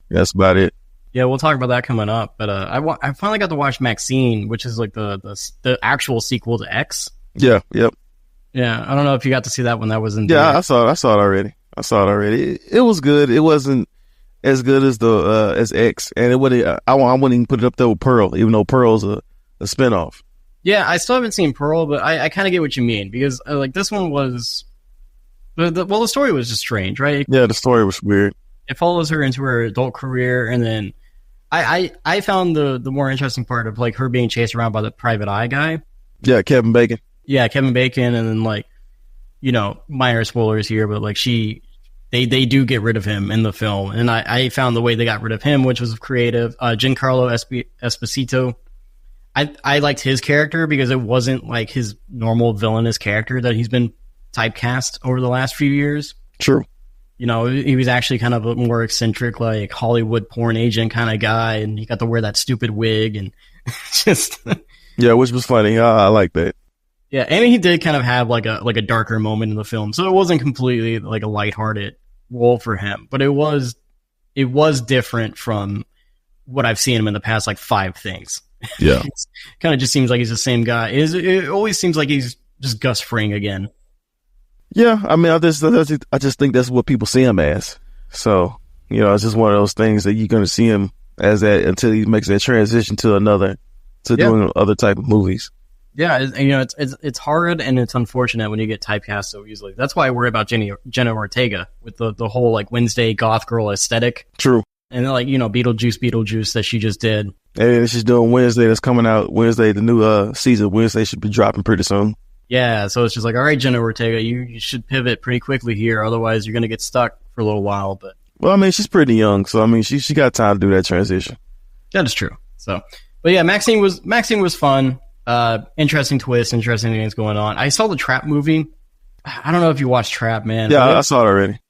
That's about it. Yeah, we'll talk about that coming up. But I finally got to watch Maxine, which is like the actual sequel to X. Yeah, yep. Yeah, I don't know if you got to see that when that was in. Yeah, I saw it already. It was good. It wasn't as good as as X, and I wouldn't even put it up there with Pearl, even though Pearl's a spinoff. Yeah, I still haven't seen Pearl, but I kind of get what you mean, because like this one was, the story was just strange, right? Yeah, the story was weird. It follows her into her adult career, and then I found the more interesting part of like her being chased around by the private eye guy. Yeah, Kevin Bacon. Yeah, Kevin Bacon, and then like, minor spoilers here, but like they do get rid of him in the film, and I found the way they got rid of him, which was creative. Giancarlo Esposito. I liked his character because it wasn't like his normal villainous character that he's been typecast over the last few years. True. He was actually kind of a more eccentric, like Hollywood porn agent kind of guy, and he got to wear that stupid wig and just yeah, which was funny. I like that. Yeah, and he did kind of have like a darker moment in the film, so it wasn't completely like a lighthearted role for him, but it was different from what I've seen him in the past like 5 things. Yeah. Kind of just seems like he's the same guy. It always seems like he's just Gus Fring again. Yeah, I mean, I just think that's what people see him as. So, it's just one of those things that you're going to see him as that until he makes that transition to doing other type of movies. Yeah, it's hard and it's unfortunate when you get typecast so easily. That's why I worry about Jenna Ortega with the whole like Wednesday goth girl aesthetic. True. And then like, Beetlejuice that she just did. And she's doing Wednesday, that's coming out Wednesday, the new season Wednesday should be dropping pretty soon. Yeah, so it's just like, all right, Jenna Ortega, you should pivot pretty quickly here, otherwise you're going to get stuck for a little while. But well, I mean, she's pretty young, so I mean, she got time to do that transition. That is true. So, but yeah, Maxine was fun. Interesting twist, interesting things going on. I saw the Trap movie. I don't know if you watched Trap, man. Yeah, I saw it already.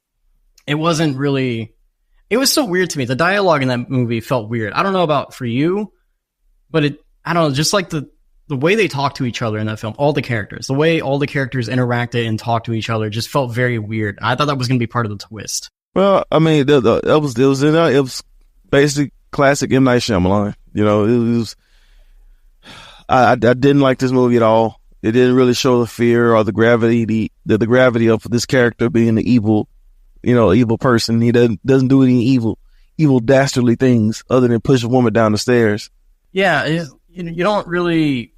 It wasn't really. It was so weird to me. The dialogue in that movie felt weird. I don't know about for you, but I don't know, just like the way they talk to each other in that film, all the characters, the way all the characters interacted and talked to each other just felt very weird. I thought that was going to be part of the twist. Well, I mean, it was basically classic M. Night Shyamalan. It was. I didn't like this movie at all. It didn't really show the fear or the gravity, the gravity of this character being the evil person. He doesn't do any evil dastardly things other than push a woman down the stairs. Yeah, you don't really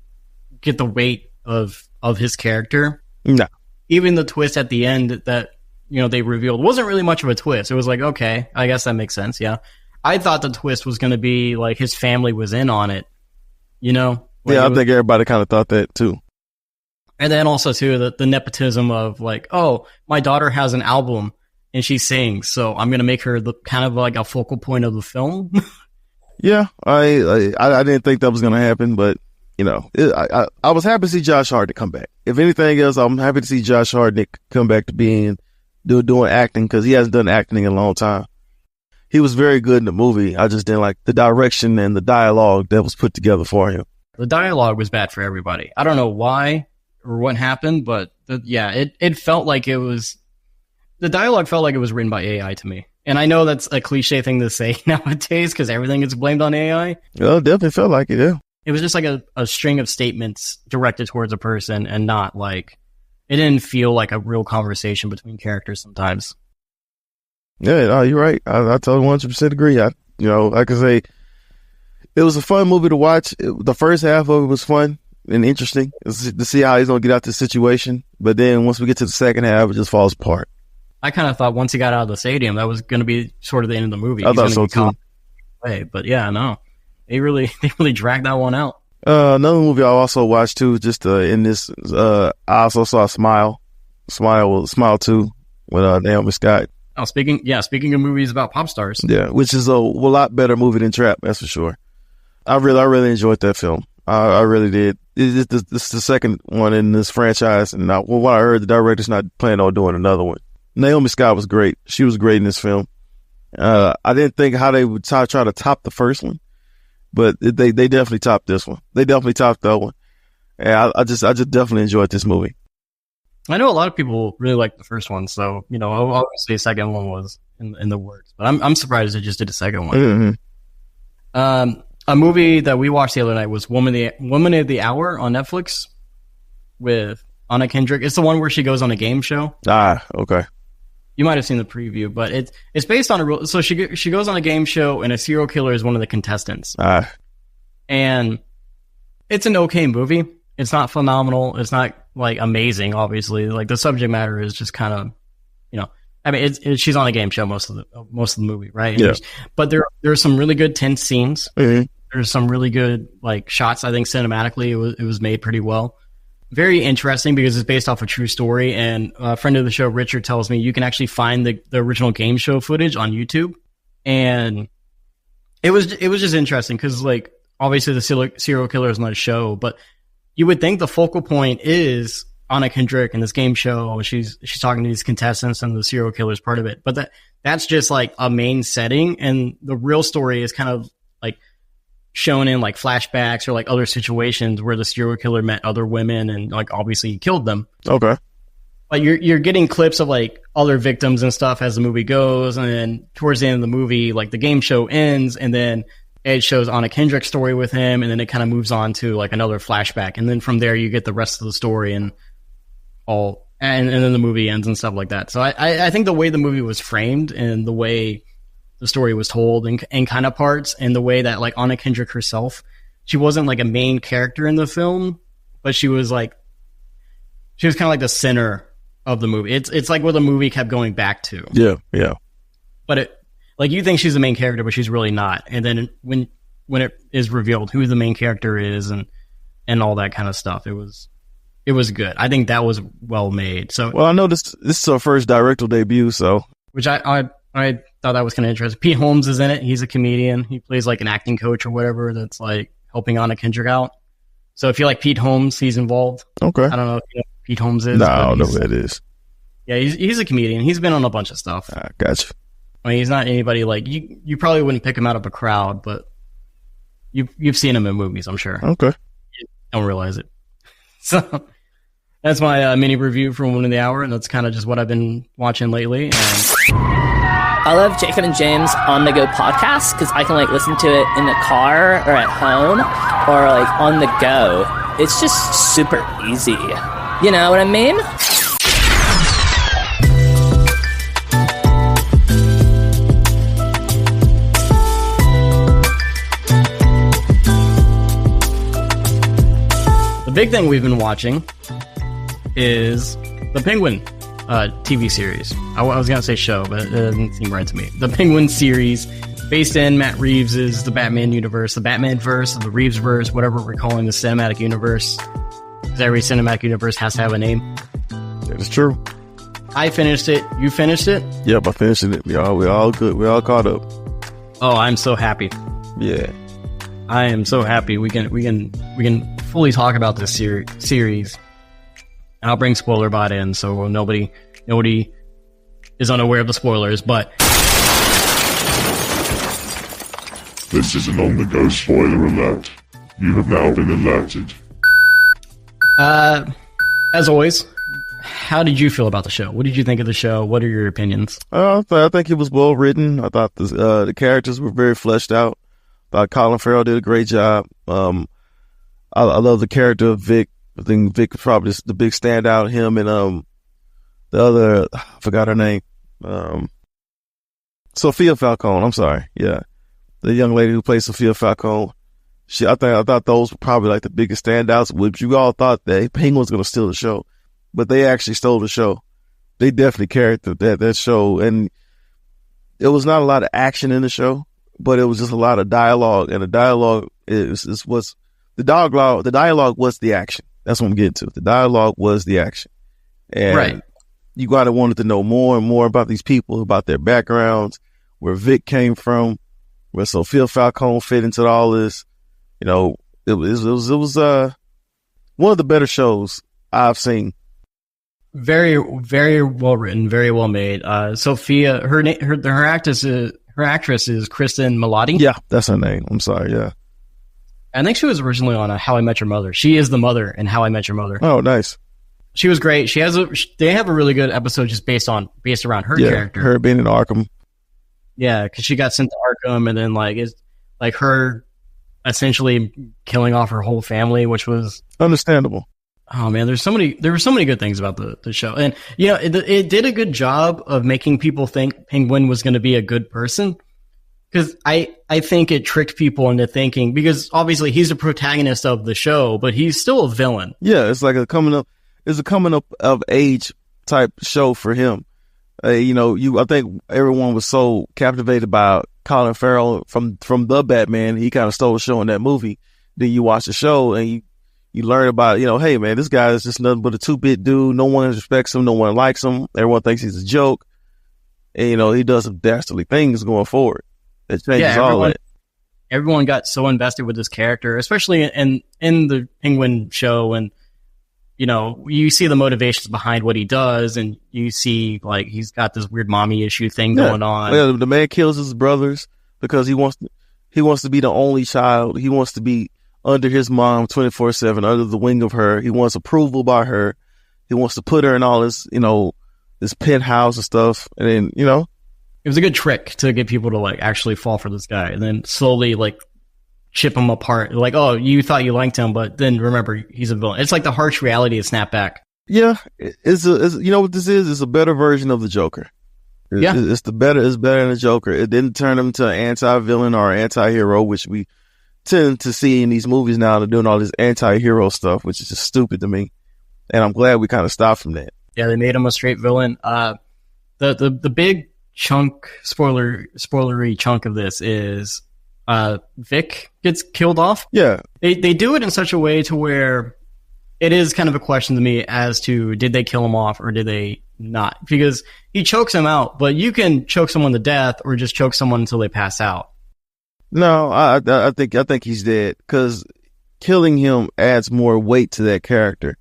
get the weight of his character. No. Even the twist at the end that they revealed wasn't really much of a twist. It was like, okay, I guess that makes sense. Yeah, I thought the twist was going to be like his family was in on it. Like I think everybody kind of thought that too. And then also too the nepotism of like, oh, my daughter has an album and she sings, so I'm gonna make her the kind of like a focal point of the film. Yeah, I didn't think that was gonna happen, but I was happy to see Josh Hartnett come back. If anything else, I'm happy to see Josh Hartnett come back to doing acting, because he hasn't done acting in a long time. he was very good in the movie. I just didn't like the direction and the dialogue that was put together for him. The dialogue was bad for everybody. I don't know why or what happened, but it felt like it was, the dialogue felt like it was written by AI to me. And I know that's a cliche thing to say nowadays because everything is blamed on AI. Well, it definitely felt like it, yeah. It was just like a string of statements directed towards a person and not like, it didn't feel like a real conversation between characters sometimes. Yeah, no, you're right. I totally 100% agree. Like I say, it was a fun movie to watch. The first half of it was fun and interesting to see how he's going to get out the situation. But then once we get to the second half, it just falls apart. I kind of thought once he got out of the stadium, that was going to be sort of the end of the movie. I thought so too. But yeah, no. They really dragged that one out. Another movie I also watched too, just in this, I also saw Smile 2 with Naomi Scott. Oh, speaking of movies about pop stars. Yeah, which is a lot better movie than Trap, that's for sure. I really enjoyed that film. I really did. This is the second one in this franchise, and what I heard, the director's not planning on doing another one. Naomi Scott was great. She was great in this film. I didn't think how they would try to top the first one. But they definitely topped this one. They definitely topped that one. And I just definitely enjoyed this movie. I know a lot of people really liked the first one, so obviously the second one was in the works. But I'm surprised they just did a second one. Mm-hmm. A movie that we watched the other night was Woman of the Hour on Netflix with Anna Kendrick. It's the one where she goes on a game show. Ah, okay. You might have seen the preview, but it's based on a real. So she goes on a game show, and a serial killer is one of the contestants. And it's an okay movie. It's not phenomenal. It's not like amazing. Obviously, like the subject matter is just kind of, I mean, she's on a game show most of the movie, right? Yeah. But there are some really good tense scenes. Mm-hmm. There's some really good like shots. I think cinematically it was made pretty well. Very interesting because it's based off a true story, and a friend of the show, Richard, tells me you can actually find the original game show footage on YouTube, and it was just interesting because like obviously the serial killer is not a show, but you would think the focal point is Anna Kendrick in this game show. She's talking to these contestants, and the serial killer is part of it, but that's just like a main setting, and the real story is kind of like shown in like flashbacks or like other situations where the serial killer met other women and like obviously he killed them. Okay. But you're getting clips of like other victims and stuff as the movie goes, and then towards the end of the movie, like the game show ends, and then it shows Anna Kendrick's story with him, and then it kind of moves on to like another flashback, and then from there you get the rest of the story and then the movie ends and stuff like that. So I think the way the movie was framed and the way the story was told in kind of parts, and the way that like Anna Kendrick herself, she wasn't like a main character in the film, but she was kind of like the center of the movie. It's like what the movie kept going back to. Yeah. But like you think she's the main character, but she's really not. And then when it is revealed who the main character is and all that kind of stuff, it was good. I think that was well made. So well, I know this is her first directorial debut, so which I thought that was kind of interesting. Pete Holmes is in it. He's a comedian. He plays like an acting coach or whatever that's like helping Anna Kendrick out. So if you like Pete Holmes, he's involved. Okay. I don't know if you know who Pete Holmes is. No, I don't know who that is. Yeah, he's a comedian. He's been on a bunch of stuff. Gotcha. I mean, he's not anybody like you probably wouldn't pick him out of a crowd, but you've seen him in movies, I'm sure. Okay. You don't realize it. So that's my mini review for Woman of the Hour, and that's kind of just what I've been watching lately. And I love Jacob and James On The Go podcast because I can like listen to it in the car or at home or like on the go. It's just super easy. You know what I mean? The big thing we've been watching is the Penguin TV series. I was going to say show, but it doesn't seem right to me. The Penguin series, based in Matt Reeves' The Batman universe, the Batman-verse, or the Reeves-verse, whatever we're calling the cinematic universe. Because every cinematic universe has to have a name. That is true. I finished it. You finished it? Yep, I finished it. We all good. We all caught up. Oh, I'm so happy. Yeah. I am so happy. We can fully talk about this series. I'll bring spoiler bot in, so nobody is unaware of the spoilers. But This is an on-the-go spoiler alert. You have now been alerted. As always, how did you feel about the show? What did you think of the show? What are your opinions? I think it was well written. I thought the characters were very fleshed out. I thought Colin Farrell did a great job. I love the character of Vic. I think Vic was probably the big standout. Him and the other, I forgot her name, Sophia Falcone. I'm sorry, yeah, the young lady who plays Sophia Falcone. I thought those were probably like the biggest standouts. Which you all thought that Penguin was going to steal the show, but they actually stole the show. They definitely carried that show, and it was not a lot of action in the show, but it was just a lot of dialogue, and the dialogue was the dialogue. The dialogue was the action. That's what I'm getting to. The dialogue was the action, and right. You gotta wanted to know more and more about these people, about their backgrounds, where Vic came from, where Sophia Falcone fit into all this. You know, it was one of the better shows I've seen. Very, very well written, very well made. Sophia, her actress is Kristen Milotti. Yeah, that's her name. I'm sorry. Yeah, I think she was originally on How I Met Your Mother. She is the mother in How I Met Your Mother. Oh, nice. She was great. They have a really good episode just based around her character. Her being in Arkham. Yeah, because she got sent to Arkham, and then it's her essentially killing off her whole family, which was understandable. Oh man, there were so many good things about the show, and it did a good job of making people think Penguin was going to be a good person, because I think it tricked people into thinking, because obviously he's the protagonist of the show, but he's still a villain. Yeah, it's like a coming up of age type show for him. I think everyone was so captivated by Colin Farrell from the Batman. He kind of stole the show in that movie. Then you watch the show and you learn about, hey man, this guy is just nothing but a 2-bit dude. No one respects him. No one likes him. Everyone thinks he's a joke. And, he does some dastardly things going forward. It changes all that. Everyone got so invested with this character, especially in the Penguin show. And, you see the motivations behind what he does, and you see he's got this weird mommy issue thing going on. Yeah, the man kills his brothers because he wants to be the only child. He wants to be under his mom 24/7, under the wing of her. He wants approval by her. He wants to put her in all this, this penthouse and stuff. And then, it was a good trick to get people to actually fall for this guy, and then slowly chip him apart. Oh, you thought you liked him, but then remember he's a villain. It's like the harsh reality of Snapback. Yeah, it's what this is? It's a better version of the Joker. It's better than the Joker. It didn't turn him to an anti-villain or an anti-hero, which we tend to see in these movies now. They're doing all this anti-hero stuff, which is just stupid to me. And I'm glad we kind of stopped from that. Yeah, they made him a straight villain. The big spoilery chunk of this is Vic gets killed off. Yeah. They do it in such a way to where it is kind of a question to me as to, did they kill him off or did they not? Because he chokes him out, but you can choke someone to death or just choke someone until they pass out. No, I think he's dead, because killing him adds more weight to that character.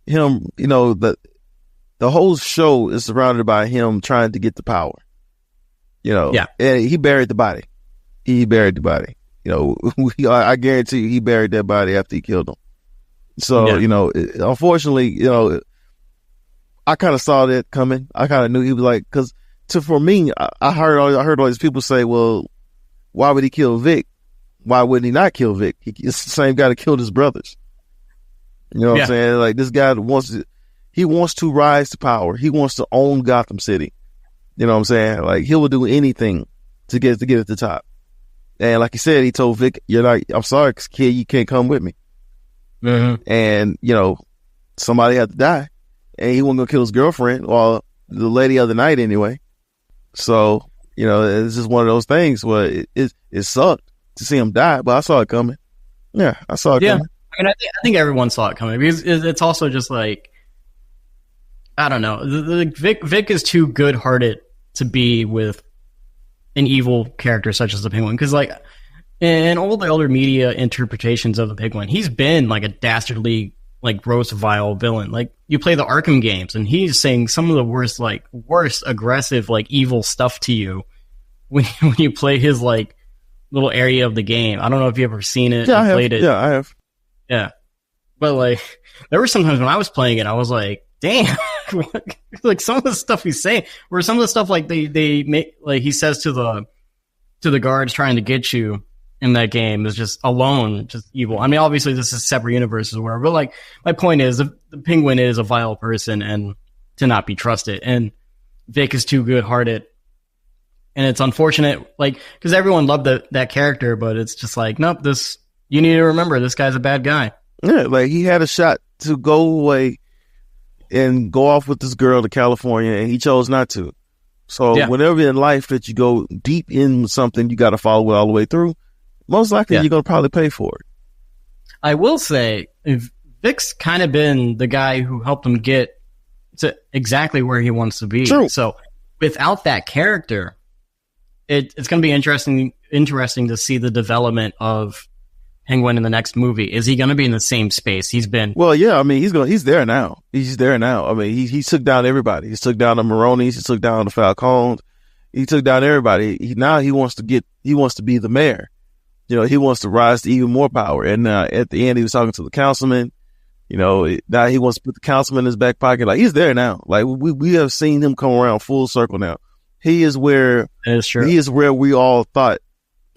Him, the whole show is surrounded by him trying to get the power. Yeah. And he buried the body. I guarantee you he buried that body after he killed him. So, unfortunately, I kind of saw that coming. I kind of knew he was for me, I heard all these people say, well, why would he kill Vic? Why wouldn't he not kill Vic? It's the same guy that killed his brothers. You know what I'm saying? This guy wants to rise to power. He wants to own Gotham City. You know what I'm saying? He will do anything to get at the top. And like he said, he told Vic, I'm sorry, kid, you can't come with me. Mm-hmm. And, somebody had to die. And he wasn't going to kill his girlfriend, or the lady of the night anyway. So, it's just one of those things where it sucked to see him die, but I saw it coming. Yeah, I saw it coming. I mean, I think everyone saw it coming, because it's also just I don't know. Vic is too good-hearted to be with an evil character such as the Penguin, because in all the other media interpretations of the Penguin, he's been a dastardly, gross, vile villain. You play the Arkham games, and he's saying some of the worst aggressive, evil stuff to you when you play his little area of the game. I don't know if you've ever seen it Yeah, or played it. Yeah, I have. Yeah. But like, there were some times when I was playing it, I was like, damn, like some of the stuff he's saying, or some of the stuff like they make, like he says to the guards trying to get you in that game is just alone, just evil. I mean, obviously this is separate universes or whatever, but like, my point is the Penguin is a vile person and to not be trusted. And Vic is too good-hearted. And it's unfortunate, like, because everyone loved that character, but it's just like, nope, you need to remember, this guy's a bad guy. Yeah, like, he had a shot to go away and go off with this girl to California, and he chose not to. So whenever in life that you go deep in something, you got to follow it all the way through. Most likely, you're going to probably pay for it. I will say, if Vic's kind of been the guy who helped him get to exactly where he wants to be. True. So without that character, it's going to be interesting to see the development of Penguin in the next movie. Is he going to be in the same space he's been? Well, yeah, I mean, he's there now. He's there now. I mean, he took down everybody. He took down the Maronis. He took down the Falcones. He took down everybody. Now he wants to be the mayor. You know, he wants to rise to even more power. And at the end, he was talking to the councilman. You know, now he wants to put the councilman in his back pocket. Like, he's there now. Like, we have seen him come around full circle now. He is where we all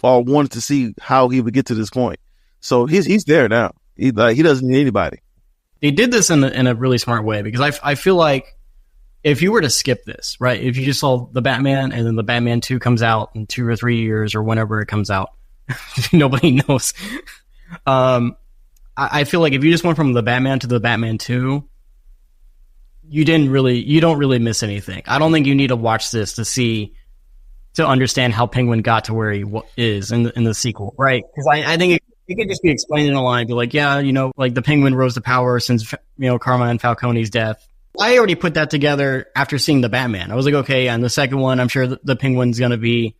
wanted to see how he would get to this point. So he's there now. He doesn't need anybody. They did this in a really smart way, because I feel like if you were to skip this, right? If you just saw the Batman and then the Batman 2 comes out in 2 or 3 years or whenever it comes out, nobody knows. I feel like if you just went from the Batman to the Batman 2, you don't really miss anything. I don't think you need to watch this to understand how Penguin got to where he is in the sequel, right? Because I think it could just be explained in a line, be like, yeah, you know, like the Penguin rose to power since, you know, Carmine Falcone's death. I already put that together after seeing the Batman. I was like, okay, and the second one, I'm sure the Penguin's going to be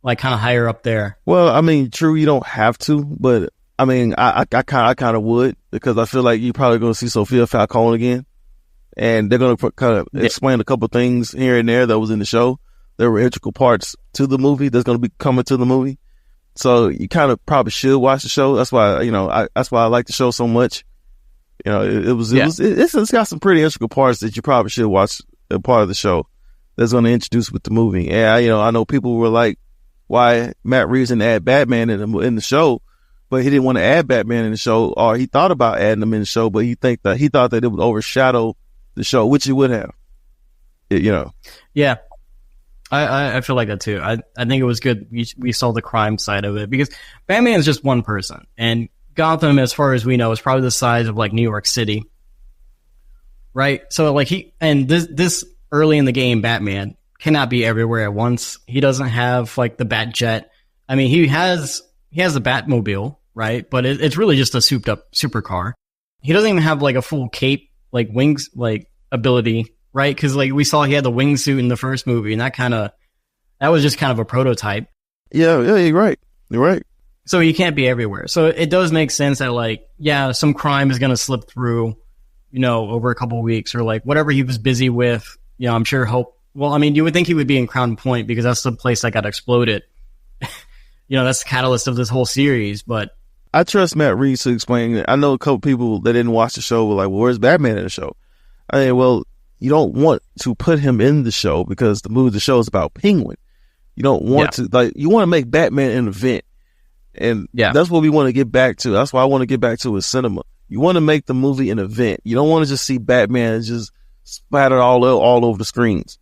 like kind of higher up there. Well, I mean, true, you don't have to, but I mean, I kind of would, because I feel like you're probably going to see Sophia Falcone again, and they're going to kind of explain a couple things here and there that was in the show. There were integral parts to the movie that's going to be coming to the movie. So you kind of probably should watch the show. That's why, you know, that's why I like the show so much. You know, it's got some pretty integral parts that you probably should watch a part of the show that's going to introduce with the movie. And, you know, I know people were like, why Matt Reeves didn't add Batman in the show, but he didn't want to add Batman in the show, or he thought about adding him in the show, but he thought that it would overshadow the show, which it would have. You know. Yeah. I feel like that too. I think it was good we saw the crime side of it, because Batman is just one person, and Gotham, as far as we know, is probably the size of like New York City, right? So like this early in the game, Batman cannot be everywhere at once. He doesn't have like the Bat Jet. I mean, he has the Batmobile, right? But it's really just a souped up supercar. He doesn't even have like a full cape, like wings, like ability. Right, because like we saw, he had the wingsuit in the first movie, and that was just kind of a prototype. Yeah, you're right. You're right. So he can't be everywhere. So it does make sense that like, yeah, some crime is going to slip through, you know, over a couple of weeks, or like whatever he was busy with. You know, I'm sure well, I mean, you would think he would be in Crown Point, because that's the place that got exploded. You know, that's the catalyst of this whole series. But I trust Matt Reeves to explain it. I know a couple people that didn't watch the show were like, well, where's Batman in the show? I mean, well, you don't want to put him in the show, because the show is about Penguin. You don't want to, like, you want to make Batman an event. And that's what we want to get back to. That's why I want to get back to is cinema. You want to make the movie an event. You don't want to just see Batman just splattered all over the screens.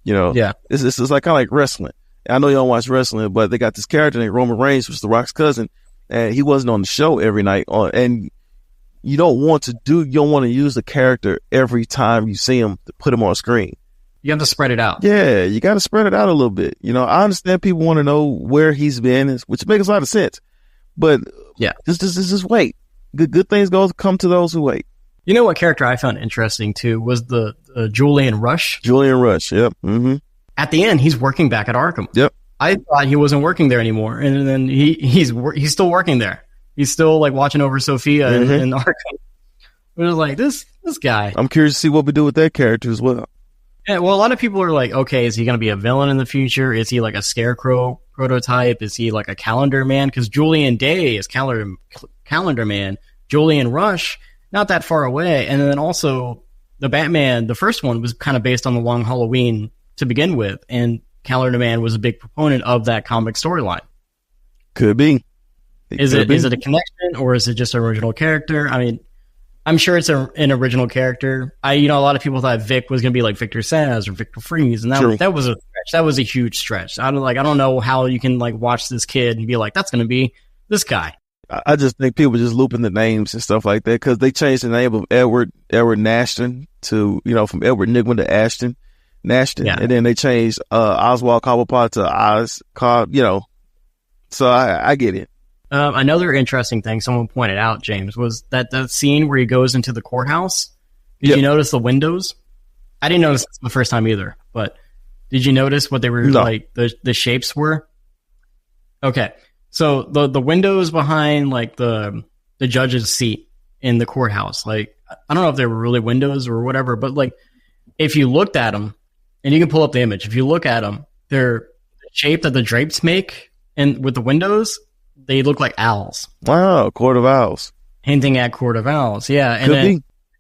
You know? Yeah. It's like kind of like wrestling. I know you don't watch wrestling, but they got this character named Roman Reigns, which is The Rock's cousin, and he wasn't on the show every night. And you don't want to use the character every time you see him to put him on screen. You have to spread it out. Yeah, you got to spread it out a little bit. You know, I understand people want to know where he's been, which makes a lot of sense. But just wait. Good things come to those who wait. You know what character I found interesting too was the Julian Rush. Julian Rush, yep. Mm-hmm. At the end, he's working back at Arkham. Yep. I thought he wasn't working there anymore, and then he's still working there. He's still like watching over Sophia in Arkham. It was like this guy. I'm curious to see what we do with that character as well. Yeah, well, a lot of people are like, okay, is he going to be a villain in the future? Is he like a scarecrow prototype? Is he like a calendar man? Because Julian Day is calendar man. Julian Rush, not that far away. And then also the Batman, the first one was kind of based on the Long Halloween to begin with. And Calendar Man was a big proponent of that comic storyline. Could be. Is it a connection or is it just an original character? I mean, I'm sure it's an original character. A lot of people thought Vic was going to be like Victor Saz or Victor Freeze, and that was a stretch. That was a huge stretch. I don't know how you can like watch this kid and be like, that's going to be this guy. I just think people just looping the names and stuff like that because they changed the name of Edward Nashton to from Edward Nygma to Nashton, and then they changed Oswald Cobblepot to Oz Cobb. So I get it. Another interesting thing someone pointed out, James, was that scene where he goes into the courthouse. Did you notice the windows? I didn't notice this the first time either, but did you notice what they were like the shapes were? Okay. So the windows behind like the judge's seat in the courthouse, like I don't know if they were really windows or whatever, but like if you looked at them, and you can pull up the image, if you look at them, they're the shape that the drapes make, and with the windows, they look like owls. Wow, Court of Owls. Hinting at Court of Owls, yeah.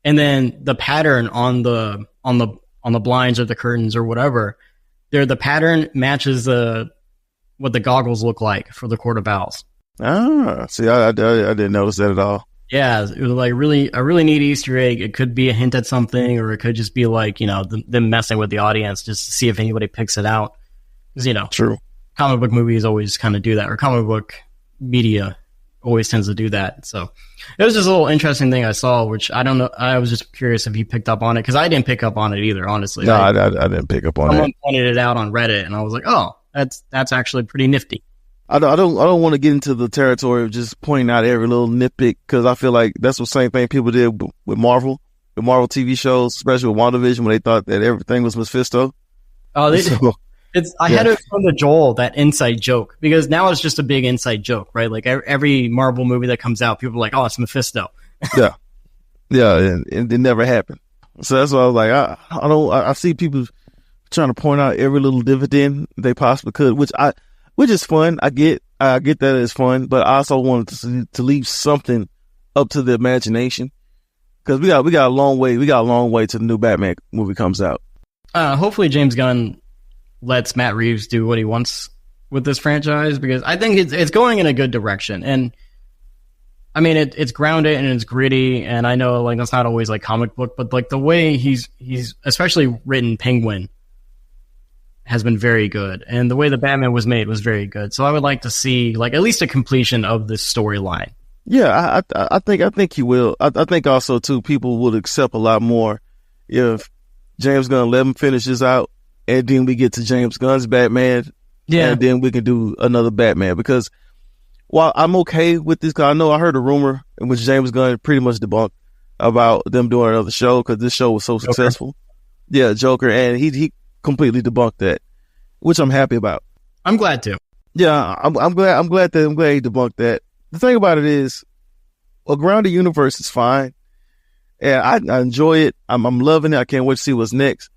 And then the pattern on the blinds or the curtains or whatever, the pattern matches what the goggles look like for the Court of Owls. See, I didn't notice that at all. Yeah, it was like a really neat Easter egg. It could be a hint at something, or it could just be like them messing with the audience just to see if anybody picks it out. Because true, comic book movies always kind of do that, or comic book media always tends to do that. So it was just a little interesting thing I saw, which I don't know. I was just curious if he picked up on it because I didn't pick up on it either. Honestly, no, I didn't pick up on it. Someone pointed it out on Reddit, and I was like, oh, that's actually pretty nifty. I don't want to get into the territory of just pointing out every little nitpick because I feel like that's the same thing people did with Marvel TV shows, especially with WandaVision, when they thought that everything was Mephisto. Oh, I had to explain to Joel that inside joke because now it's just a big inside joke, right? Like every Marvel movie that comes out, people are like, "Oh, it's Mephisto." yeah, and it never happened. So that's why I was like, I see people trying to point out every little dividend they possibly could, which is fun. I get that it's fun, but I also wanted to leave something up to the imagination because we got a long way to the new Batman movie comes out. Hopefully, James Gunn lets Matt Reeves do what he wants with this franchise because I think it's going in a good direction. And I mean, it's grounded and it's gritty. And I know like that's not always like comic book, but like the way he's especially written Penguin has been very good. And the way the Batman was made was very good. So I would like to see like at least a completion of this storyline. Yeah, I think he will. I think also too, people would accept a lot more if James Gunn let him finish this out. And then we get to James Gunn's Batman. Yeah. And then we can do another Batman. Because while I'm okay with this, because I heard a rumor in which James Gunn pretty much debunked about them doing another show because this show was so successful. Yeah, Joker. And he completely debunked that, which I'm happy about. I'm glad to. Yeah, I'm glad he debunked that. The thing about it is, a grounded universe is fine. And I enjoy it. I'm loving it. I can't wait to see what's next.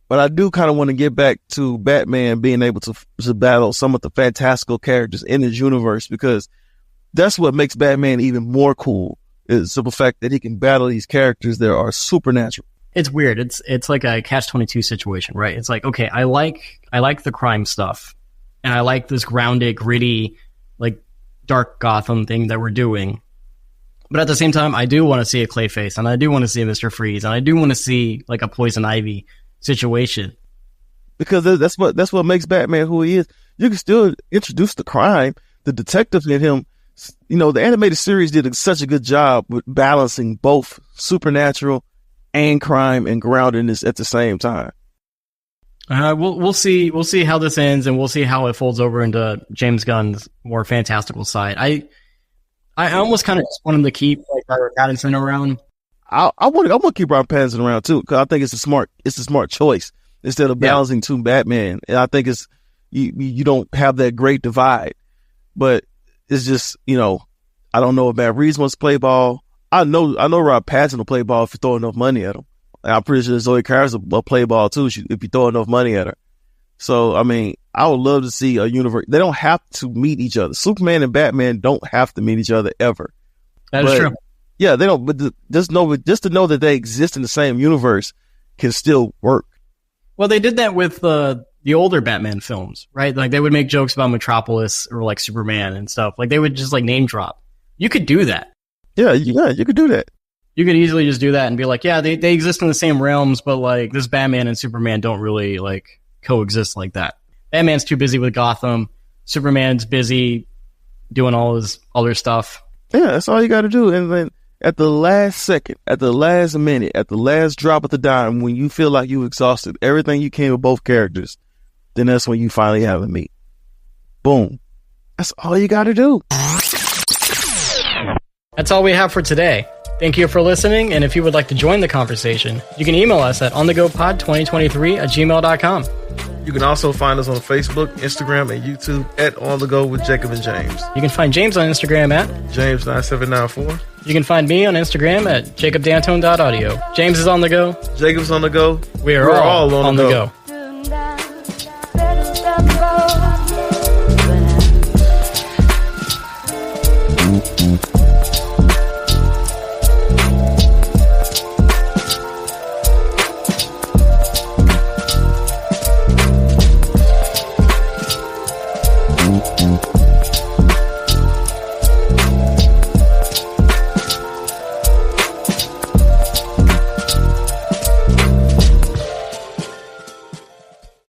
But I do kind of want to get back to Batman being able to battle some of the fantastical characters in his universe because that's what makes Batman even more cool is the simple fact that he can battle these characters that are supernatural. It's weird. It's like a catch-22 situation, right? It's like, okay, I like the crime stuff and I like this grounded, gritty, like dark Gotham thing that we're doing. But at the same time, I do want to see a Clayface and I do want to see a Mr. Freeze and I do want to see like a Poison Ivy situation because that's what makes Batman who he is. You can still introduce the crime, the detective in him. The animated series did such a good job with balancing both supernatural and crime and groundedness at the same time. We'll see how this ends, and we'll see how it folds over into James Gunn's more fantastical side. I almost kind of just want him to keep like Robert Pattinson around. I want to keep Robert Pattinson around too because I think it's a smart choice instead of balancing two Batman. And I think it's you don't have that great divide, but it's just I don't know if Matt Reeves wants to play ball. I know Rob Pattinson will play ball if you throw enough money at him. And I'm pretty sure Zoe Kravitz will play ball too if you throw enough money at her. So, I mean, I would love to see a universe. They don't have to meet each other. Superman and Batman don't have to meet each other ever. That is true. Yeah, they don't. But just to know that they exist in the same universe can still work. Well, they did that with the older Batman films, right? Like they would make jokes about Metropolis or like Superman and stuff. Like they would just like name drop. You could do that. Yeah, you could do that. You could easily just do that and be like, yeah, they exist in the same realms, but like this Batman and Superman don't really like coexist like that. Batman's too busy with Gotham. Superman's busy doing all his other stuff. Yeah, that's all you got to do. And then at the last second, at the last minute, at the last drop of the dime, when you feel like you've exhausted everything you can with both characters, then that's when you finally have a meet. Boom. That's all you got to do. That's all we have for today. Thank you for listening, and if you would like to join the conversation, you can email us at onthegopod2023@gmail.com. You can also find us on Facebook, Instagram, and YouTube at On The Go with Jacob and James. You can find James on Instagram at James9794. You can find me on Instagram at jacobdantone.audio. James is on the go. Jacob's on the go. We are all on the go.